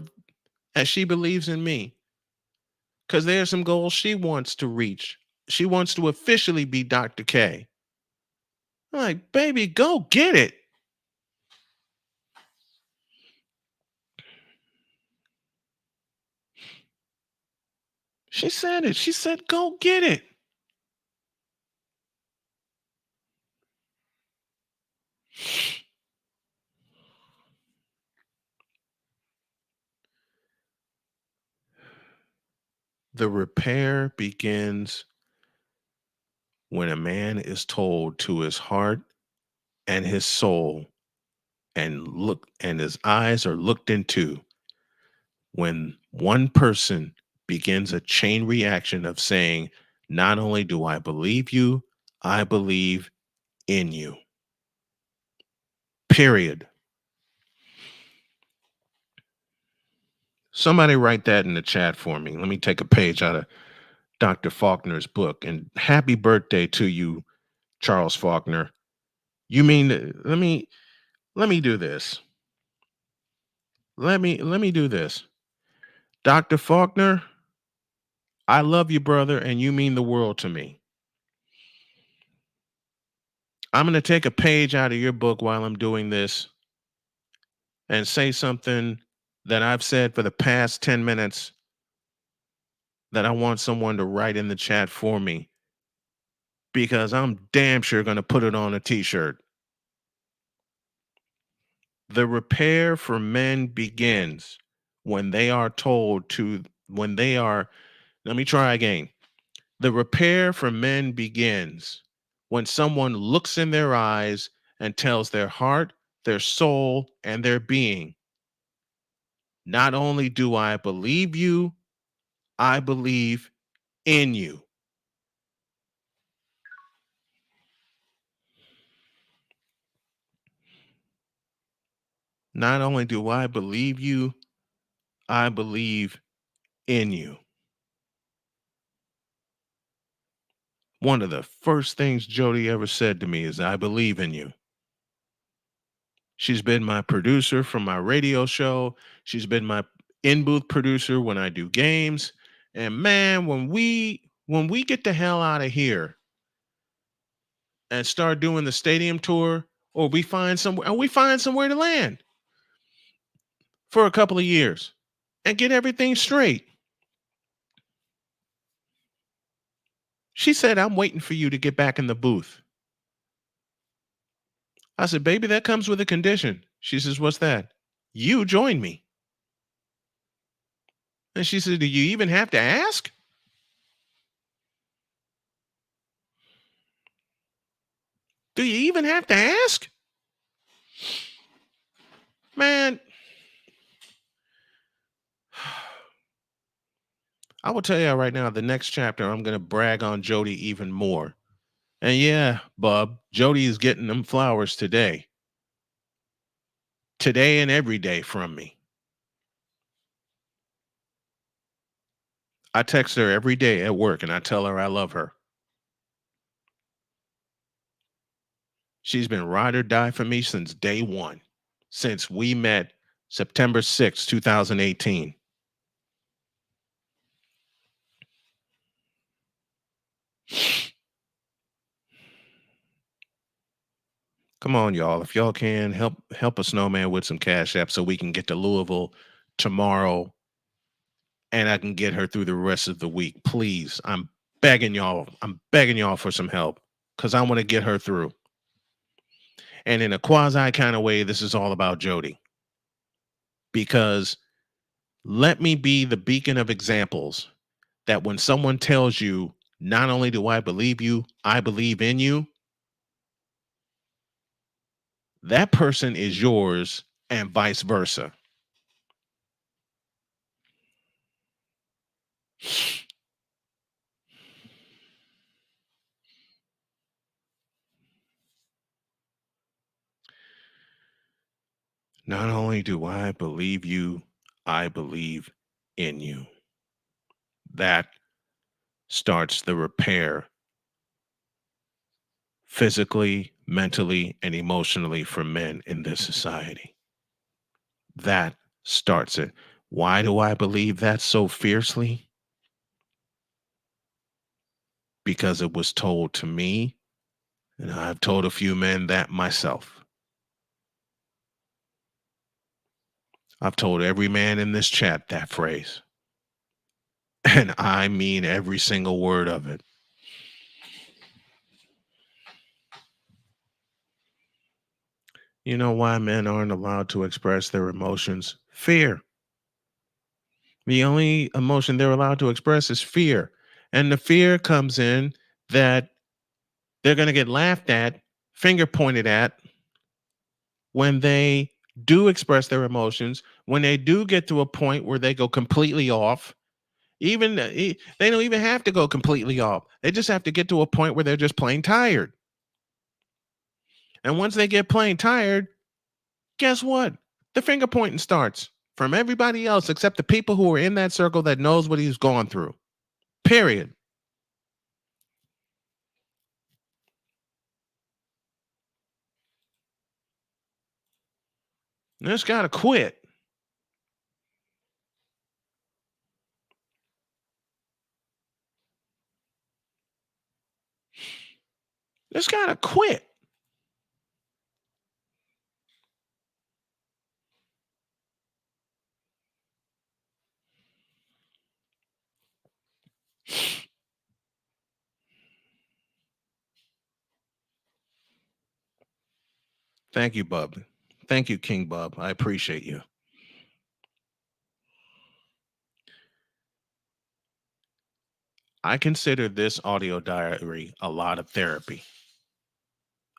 as she believes in me. Because there are some goals she wants to reach. She wants to officially be Dr. K. I'm like, baby, go get it. She said it. She said, go get it. The repair begins when a man is told to his heart and his soul and his eyes are looked into, when one person begins a chain reaction of saying, not only do I believe you, I believe in you. Period. Somebody write that in the chat for me. Let me take a page out of Dr. Faulkner's book. And happy birthday to you, Charles Faulkner. You mean let me do this. Let me do this. Dr. Faulkner, I love you, brother, and you mean the world to me. I'm going to take a page out of your book while I'm doing this and say something that I've said for the past 10 minutes that I want someone to write in the chat for me because I'm damn sure going to put it on a t-shirt. The repair for men begins when they are told to, when they are, let me try again. The repair for men begins when someone looks in their eyes and tells their heart, their soul, and their being, not only do I believe you, I believe in you. Not only do I believe you, I believe in you. One of the first things Jody ever said to me is, I believe in you. She's been my producer for my radio show. She's been my in-booth producer when I do games. And man, when we get the hell out of here and start doing the stadium tour, or we find somewhere to land for a couple of years and get everything straight. She said, I'm waiting for you to get back in the booth. I said, baby, that comes with a condition. She says, what's that? You join me. And she said, do you even have to ask? Do you even have to ask? Man, I will tell you right now, the next chapter, I'm going to brag on Jody even more. And yeah, Bub, Jody is getting them flowers today. Today and every day from me. I text her every day at work and I tell her I love her. She's been ride or die for me since day one, since we met September 6th, 2018. Come on, y'all. If y'all can help a snowman with some cash app so we can get to Louisville tomorrow and I can get her through the rest of the week. Please. I'm begging y'all. I'm begging y'all for some help because I want to get her through. And in a quasi kind of way, this is all about Jody. Because let me be the beacon of examples that when someone tells you, not only do I believe you, I believe in you, that person is yours and vice versa. Not only do I believe you, I believe in you. That starts the repair physically, mentally, and emotionally for men in this society. That starts it. Why do I believe that so fiercely? because it was told to me, and I've told a few men that myself. I've told every man in this chat that phrase, and I mean every single word of it. You know why men aren't allowed to express their emotions? Fear. The only emotion they're allowed to express is fear. And the fear comes in that they're going to get laughed at, finger pointed at when they do express their emotions, when they do get to a point where they go completely off. Even they don't even have to go completely off. They just have to get to a point where they're just plain tired. And once they get plain tired, guess what? The finger pointing starts from everybody else except the people who are in that circle that knows what he's going through. Period. This gotta quit. This gotta quit. Thank you, Bub. Thank you, King Bub. I appreciate you. I consider this audio diary a lot of therapy.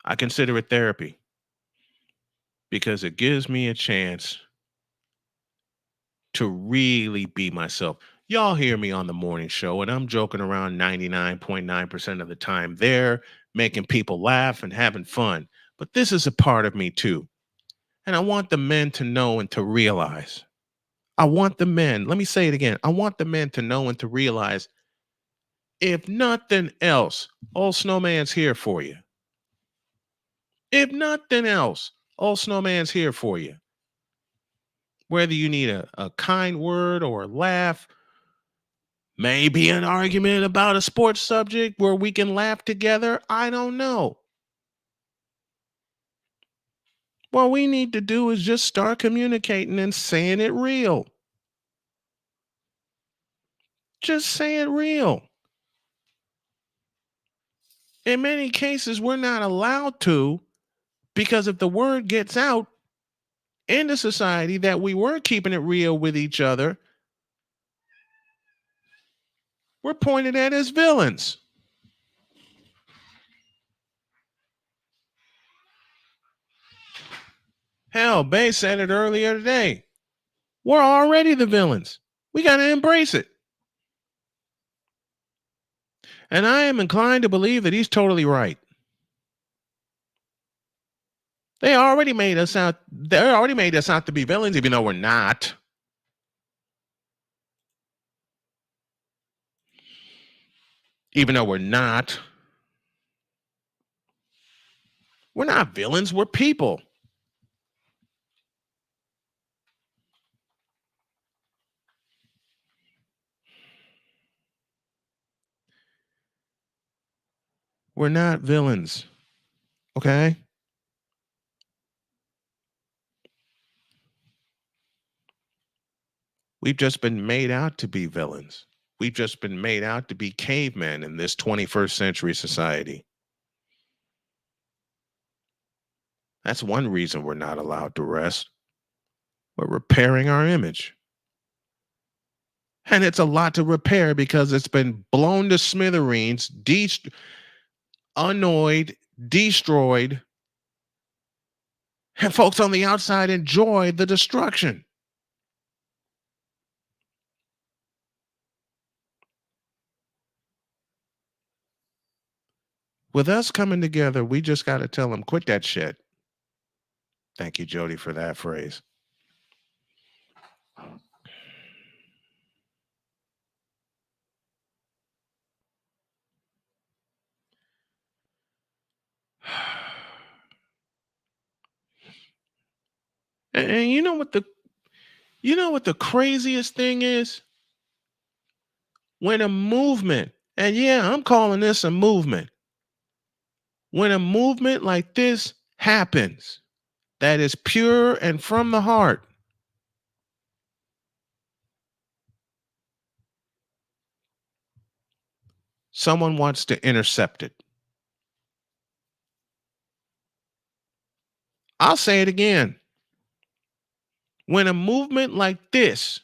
I consider it therapy because it gives me a chance to really be myself. Y'all hear me on the morning show, and I'm joking around 99.9% of the time there, making people laugh and having fun. But this is a part of me too. And I want the men to know and to realize. I want the men, let me say it again. I want the men to know and to realize, if nothing else, old Snowman's here for you. If nothing else, old Snowman's here for you. Whether you need a kind word or a laugh, maybe an argument about a sports subject where we can laugh together, I don't know. What we need to do is just start communicating and saying it real. Just say it real. In many cases, we're not allowed to, because if the word gets out into society that we were keeping it real with each other, we're pointed at as villains. Hell, Bay said it earlier today. We're already the villains. We got to embrace it. And I am inclined to believe that he's totally right. They already made us out. They already made us out to be villains, even though we're not. Even though we're not. We're not villains. We're people. We're not villains. Okay? We've just been made out to be villains. We've just been made out to be cavemen in this 21st century society. That's one reason we're not allowed to rest. We're repairing our image. And it's a lot to repair because it's been blown to smithereens, annoyed, destroyed, and folks on the outside enjoy the destruction. With us coming together, we just got to tell them, quit that shit. Thank you, Jody, for that phrase. And you know what the craziest thing is? When a movement And yeah, I'm calling this a movement. When a movement like this happens, that is pure and from the heart, someone wants to intercept it. I'll say it again. When a movement like this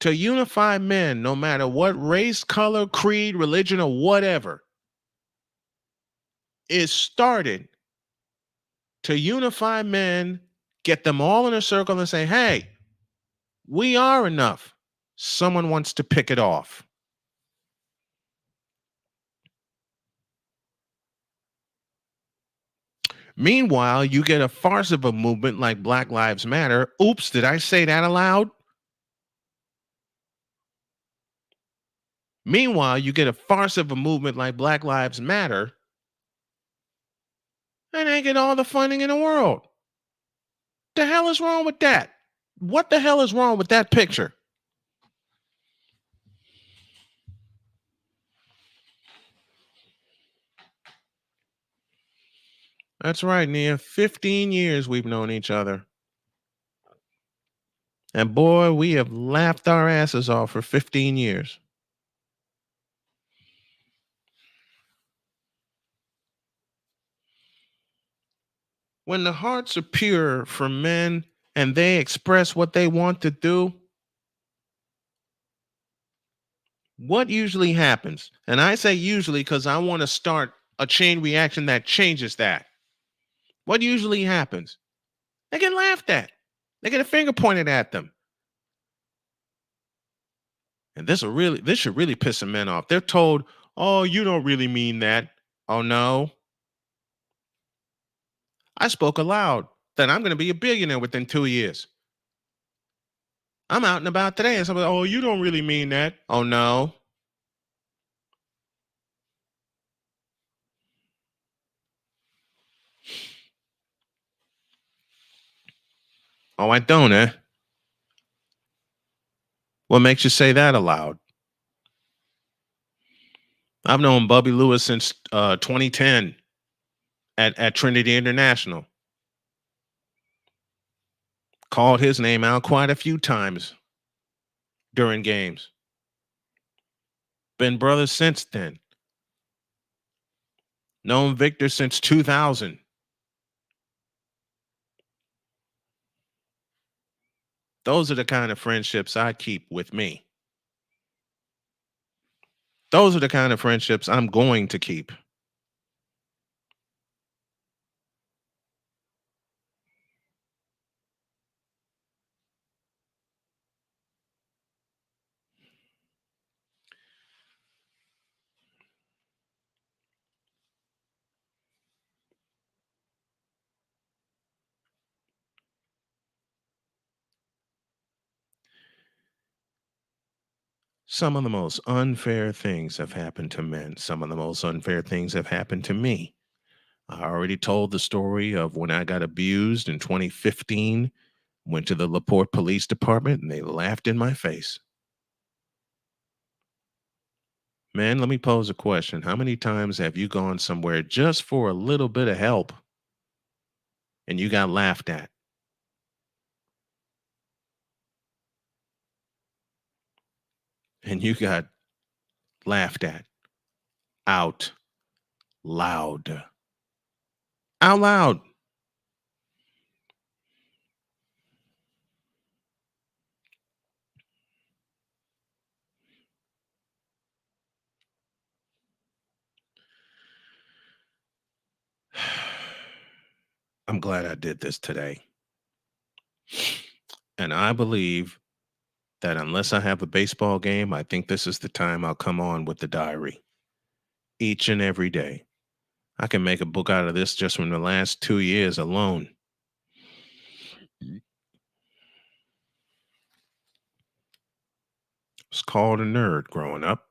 to unify men, no matter what race, color, creed, religion, or whatever, is started to unify men, get them all in a circle and say, hey, we are enough. Someone wants to pick it off. Meanwhile, you get a farce of a movement like Black Lives Matter. Oops, did I say that aloud? Meanwhile, you get a farce of a movement like Black Lives Matter, and they get all the funding in the world. The hell is wrong with that? What the hell is wrong with that picture? That's right, Nia. 15 years we've known each other. And boy, we have laughed our asses off for 15 years. When the hearts are pure for men and they express what they want to do, what usually happens? And I say usually because I want to start a chain reaction that changes that. What usually happens? They get laughed at. They get a finger pointed at them. And this should really piss some men off. They're told, "Oh, you don't really mean that." Oh no. I spoke aloud that I'm going to be a billionaire within 2 years. I'm out and about today and somebody, "Oh, you don't really mean that." Oh no. Oh, I don't, eh? What makes you say that aloud? I've known Bubby Lewis since 2010 at Trinity International. Called his name out quite a few times during games. Been brothers since then. Known Victor since 2000. Those are the kind of friendships I keep with me. Those are the kind of friendships I'm going to keep. Some of the most unfair things have happened to men. Some of the most unfair things have happened to me. I already told the story of when I got abused in 2015, went to the LaPorte Police Department and they laughed in my face. Man, let me pose a question. How many times have you gone somewhere just for a little bit of help and you got laughed at? And you got laughed at out loud. Out loud. I'm glad I did this today. And I believe that unless I have a baseball game, I think this is the time I'll come on with the diary each and every day. I can make a book out of this just from the last 2 years alone. Was called a nerd growing up.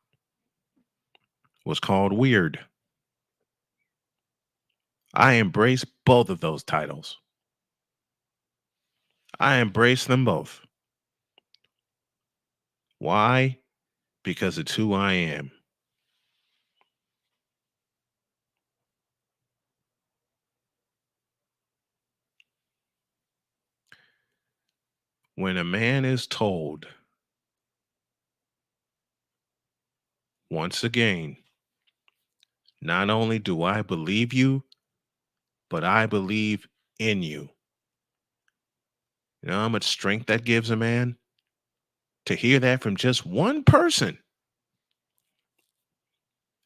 Was called weird. I embrace both of those titles. I embrace them both. Why? Because it's who I am. When a man is told, once again, not only do I believe you, but I believe in you. You know how much strength that gives a man to hear that from just one person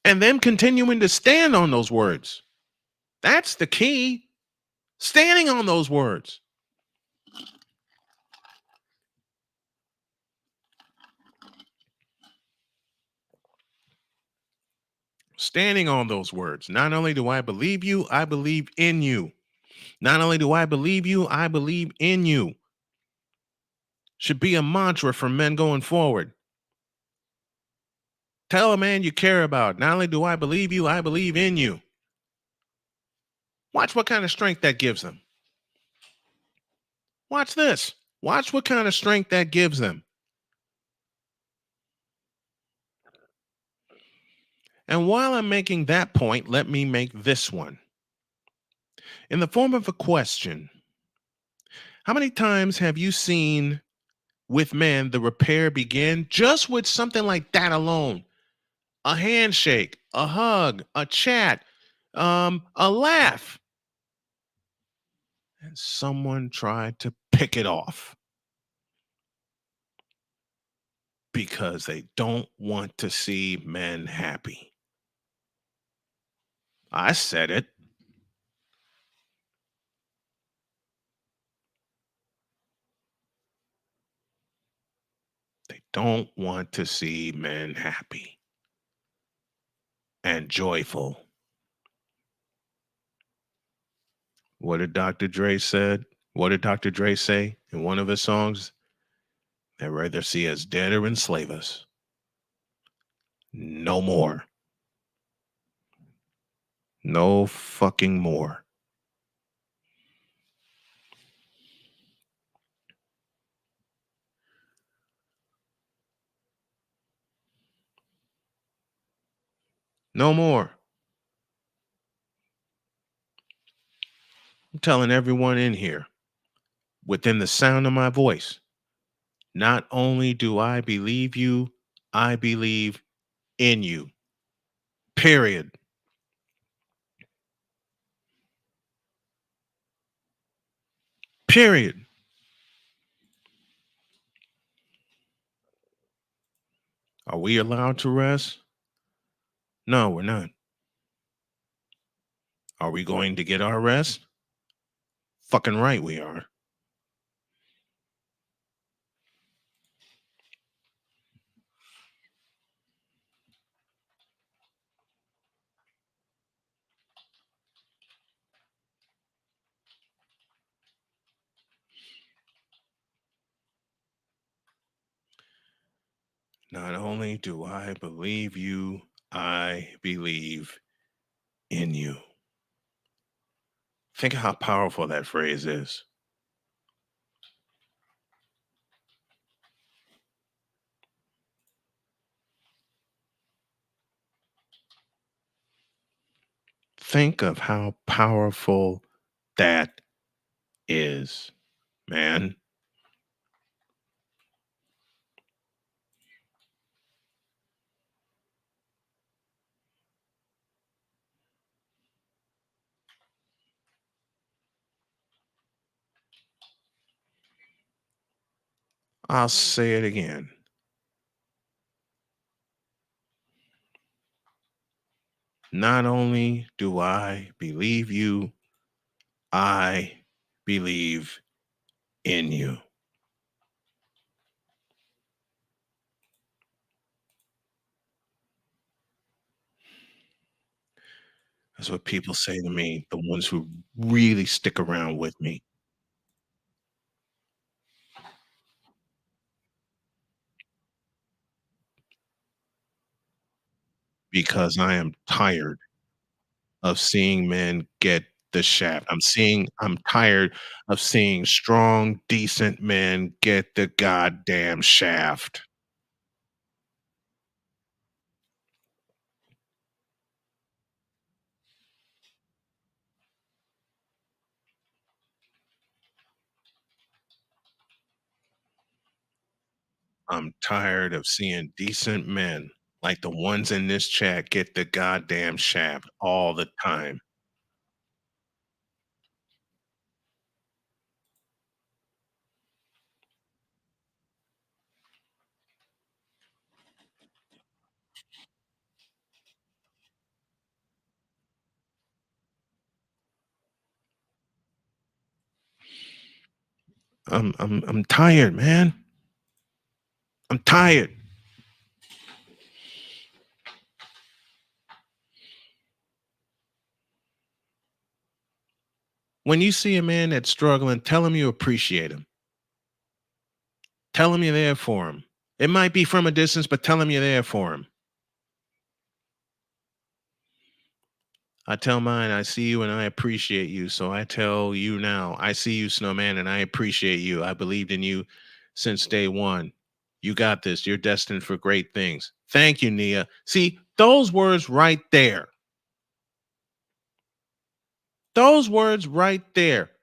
and them continuing to stand on those words. That's the key. Standing on those words. Standing on those words. Not only do I believe you, I believe in you. Not only do I believe you, I believe in you. Should be a mantra for men going forward. Tell a man you care about. Not only do I believe you, I believe in you. Watch what kind of strength that gives them. Watch this. Watch what kind of strength that gives them. And while I'm making that point, let me make this one in the form of a question. How many times have you seen with men the repair begin just with something like that alone? A handshake, a hug, a chat, a laugh. And someone tried to pick it off because they don't want to see men happy. I said it. They don't want to see men happy and joyful. What did Dr. Dre said? What did Dr. Dre say in one of his songs? They'd rather see us dead or enslave us. No more. No fucking more. No more. I'm telling everyone in here, within the sound of my voice, not only do I believe you, I believe in you. Period. Period. Are we allowed to rest? No, we're not. Are we going to get our rest? Fucking right we are. Not only do I believe you, I believe in you. Think of how powerful that phrase is. Think of how powerful that is, man. I'll say it again. Not only do I believe you, I believe in you. That's what people say to me, the ones who really stick around with me, because I am tired of seeing men get the shaft. I'm tired of seeing strong, decent men get the goddamn shaft. I'm tired of seeing decent men like the ones in this chat get the goddamn shaft all the time. I'm tired, man. I'm tired. When you see a man that's struggling, tell him you appreciate him. Tell him you're there for him. It might be from a distance, but tell him you're there for him. I tell mine, I see you and I appreciate you. So I tell you now, I see you, Snowman, and I appreciate you. I believed in you since day one. You got this. You're destined for great things. Thank you, Nia. See, those words right there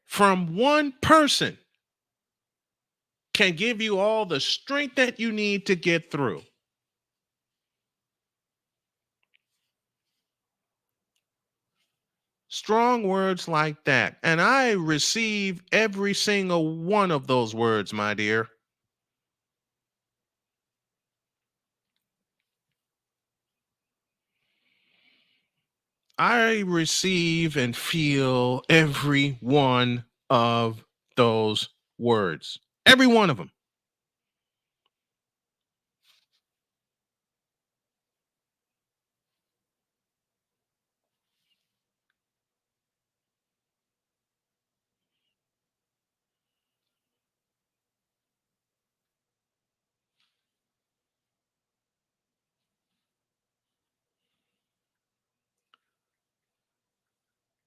from one person can give you all the strength that you need to get through. Strong words like that. And I receive every single one of those words, my dear. I receive and feel every one of those words. Every one of them.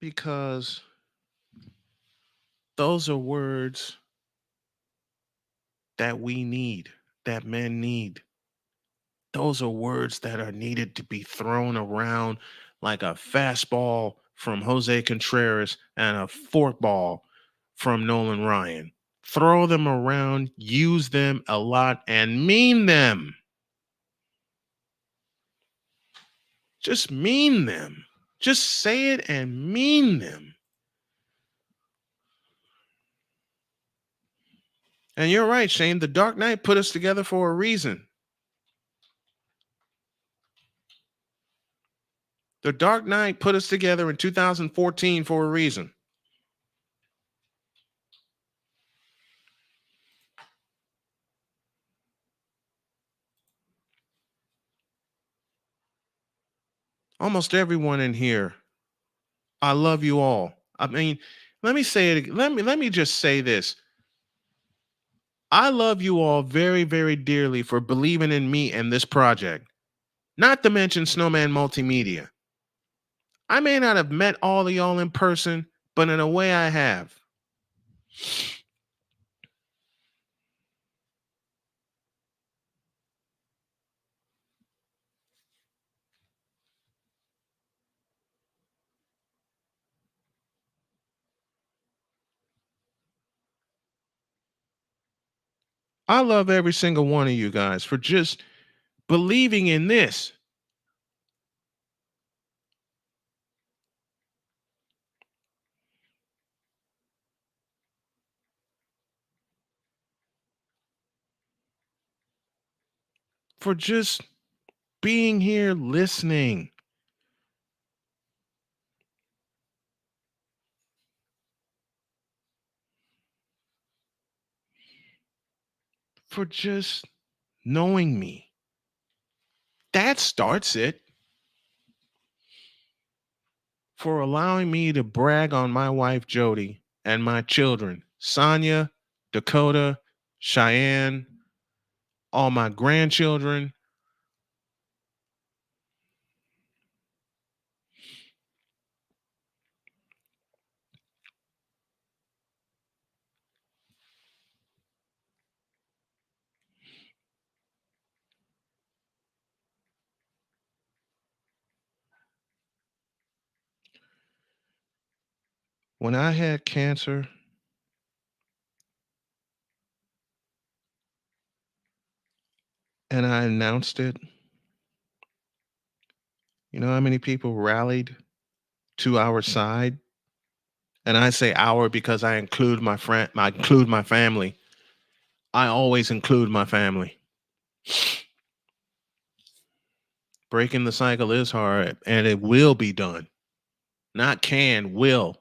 Because those are words that we need, that men need. Those are words that are needed to be thrown around like a fastball from Jose Contreras and a forkball from Nolan Ryan. Throw them around, use them a lot, and mean them. Just mean them. Just say it and mean them. And you're right, Shane. The Dark Knight put us together for a reason. The Dark Knight put us together in 2014 for a reason. Almost everyone in here, I love you all. I mean, let me say it. Let me just say this. I love you all very, very dearly for believing in me and this project. Not to mention Snowman Multimedia. I may not have met all of y'all in person, but in a way I have. I love every single one of you guys for just believing in this, for just being here listening, for just knowing me. That starts it. For allowing me to brag on my wife, Jody, and my children, Sonia, Dakota, Cheyenne, all my grandchildren. When I had cancer, and I announced it, you know how many people rallied to our side? And I say our because I include my friend, I include my family. I always include my family. Breaking the cycle is hard and it will be done. Not can, will.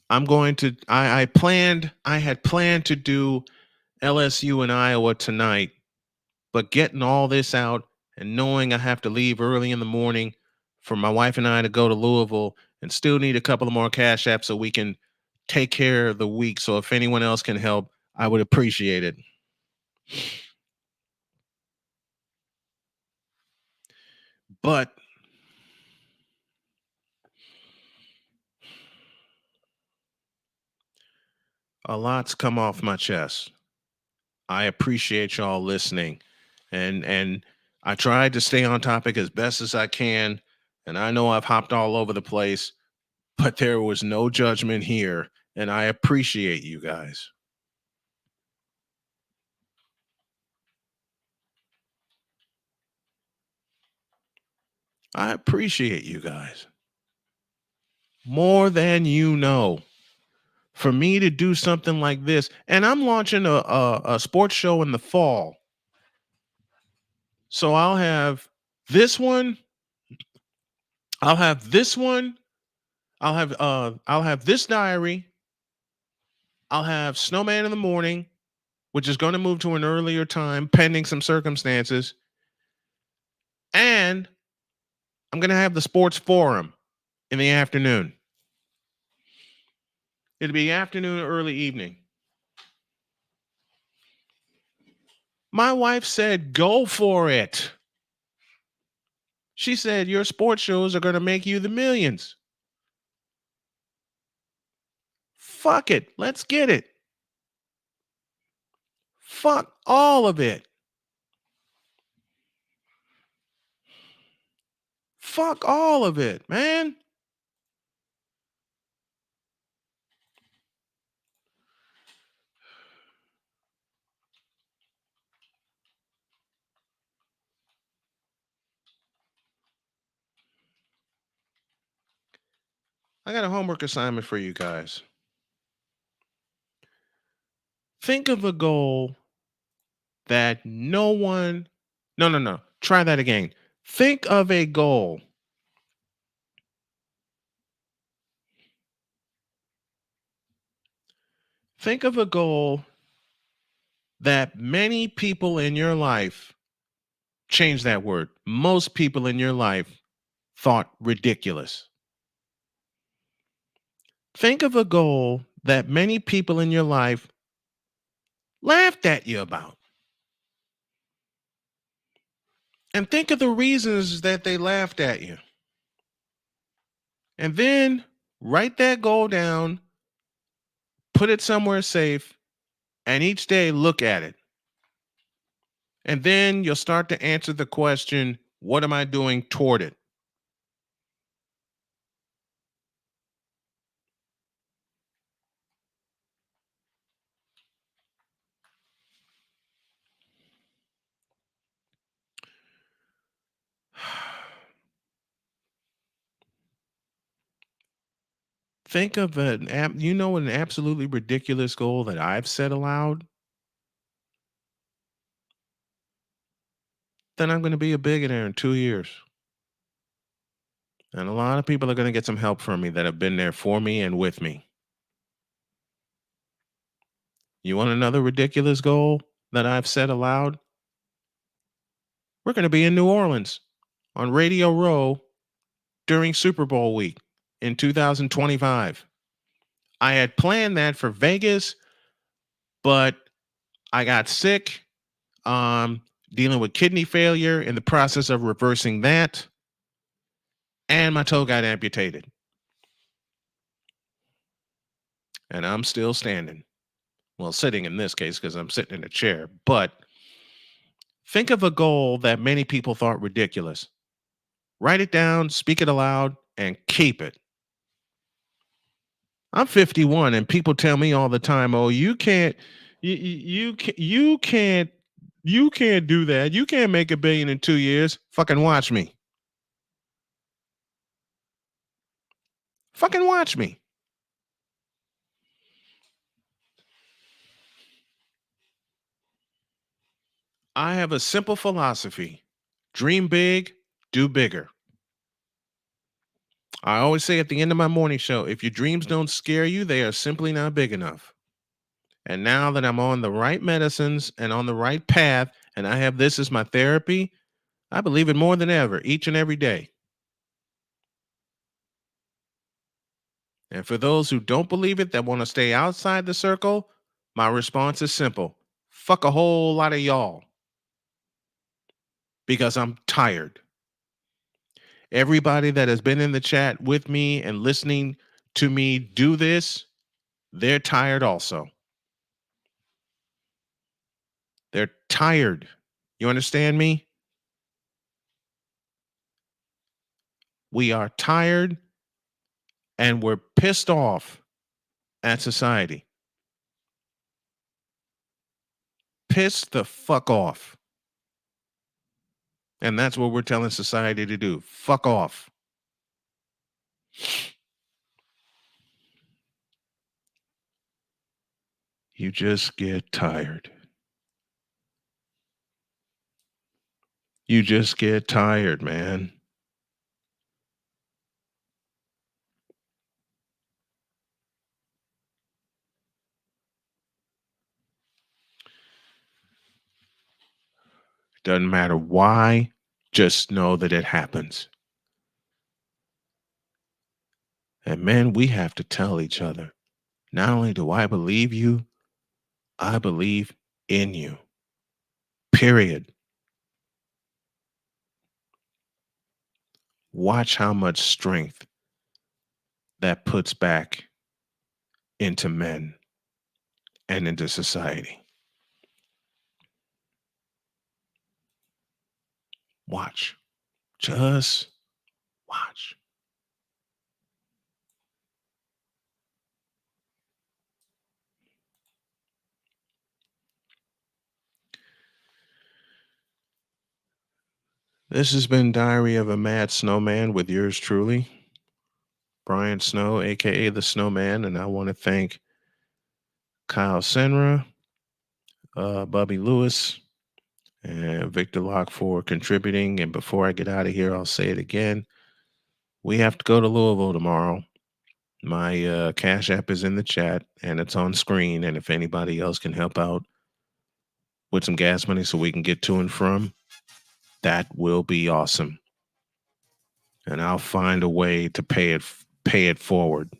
I had planned to do LSU in Iowa tonight, but getting all this out and knowing I have to leave early in the morning for my wife and I to go to Louisville and still need a couple of more cash apps so we can take care of the week. So if anyone else can help, I would appreciate it. But a lot's come off my chest. I appreciate y'all listening. And I tried to stay on topic as best as I can. And I know I've hopped all over the place, but there was no judgment here. And I appreciate you guys. I appreciate you guys more than you know. For me to do something like this, and I'm launching a sports show in the fall. So I'll have this one, I'll have this one, I'll have this diary, I'll have Snowman in the morning, which is going to move to an earlier time pending some circumstances. And I'm going to have the sports forum in the afternoon. It'll be afternoon or early evening. My wife said, go for it. She said, your sports shows are going to make you the millions. Fuck it. Let's get it. Fuck all of it. Fuck all of it, man. I got a homework assignment for you guys. Think of a goal that no one, no. Try that again. Think of a goal. Think of a goal that many people in your life, change that word, most people in your life thought ridiculous. Think of a goal that many people in your life laughed at you about. And think of the reasons that they laughed at you. And then write that goal down, put it somewhere safe, and each day look at it. And then you'll start to answer the question, what am I doing toward it? Think of an absolutely ridiculous goal that I've set aloud. Then I'm going to be a billionaire in 2 years. And a lot of people are going to get some help from me that have been there for me and with me. You want another ridiculous goal that I've set aloud? We're going to be in New Orleans on Radio Row during Super Bowl week in 2025. I had planned that for Vegas, but I got sick, dealing with kidney failure in the process of reversing that, and my toe got amputated. And I'm still standing. Well, sitting in this case because I'm sitting in a chair. But think of a goal that many people thought ridiculous. Write it down, speak it aloud, and keep it. I'm 51 and people tell me all the time, oh, you can't, You can't do that. You can't make $1 billion in 2 years. Fucking watch me. Fucking watch me. I have a simple philosophy. Dream big, do bigger. I always say at the end of my morning show, if your dreams don't scare you, they are simply not big enough. And now that I'm on the right medicines and on the right path, and I have this as my therapy, I believe it more than ever, each and every day. And for those who don't believe it, that want to stay outside the circle, my response is simple: fuck a whole lot of y'all. Because I'm tired. Everybody that has been in the chat with me and listening to me do this, they're tired also. They're tired. You understand me? We are tired and we're pissed off at society. Pissed the fuck off. And that's what we're telling society to do. Fuck off. You just get tired. You just get tired, man. Doesn't matter why, just know that it happens. And man, we have to tell each other, not only do I believe you, I believe in you. Period. Watch how much strength that puts back into men and into society. Watch. Just watch. This has been Diary of a Mad Snowman with yours truly, Brian Snow, aka the Snowman, and I want to thank Kyle Senra, Bubby Lewis, and Victor Locke for contributing. And before I get out of here, I'll say it again. We have to go to Louisville tomorrow. My Cash App is in the chat and it's on screen. And if anybody else can help out with some gas money so we can get to and from, that will be awesome. And I'll find a way to pay it forward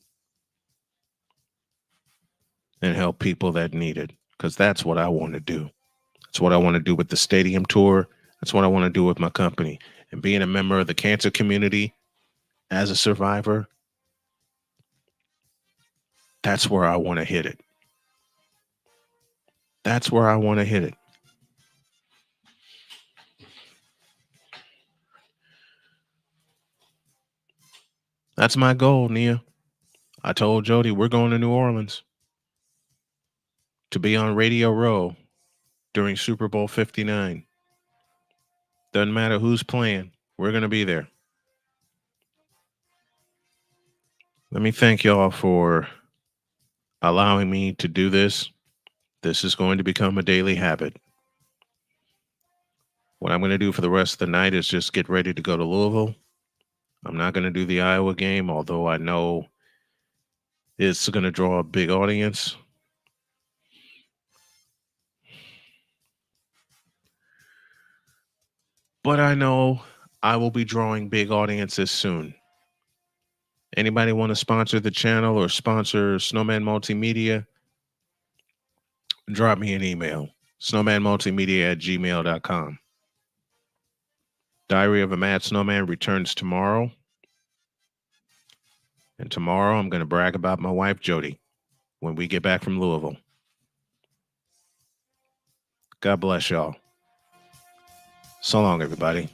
and help people that need it, because that's what I want to do. That's what I want to do with the stadium tour. That's what I want to do with my company. And being a member of the cancer community as a survivor, that's where I want to hit it. That's where I want to hit it. That's my goal, Nia. I told Jody we're going to New Orleans to be on Radio Row during Super Bowl 59. Doesn't matter who's playing. We're going to be there. Let me thank y'all for allowing me to do this. This is going to become a daily habit. What I'm going to do for the rest of the night is just get ready to go to Louisville. I'm not going to do the Iowa game, although I know it's going to draw a big audience. But I know I will be drawing big audiences soon. Anybody want to sponsor the channel or sponsor Snowman Multimedia? Drop me an email, snowmanmultimedia@gmail.com. Diary of a Mad Snowman returns tomorrow. And tomorrow I'm going to brag about my wife, Jody, when we get back from Louisville. God bless y'all. So long, everybody.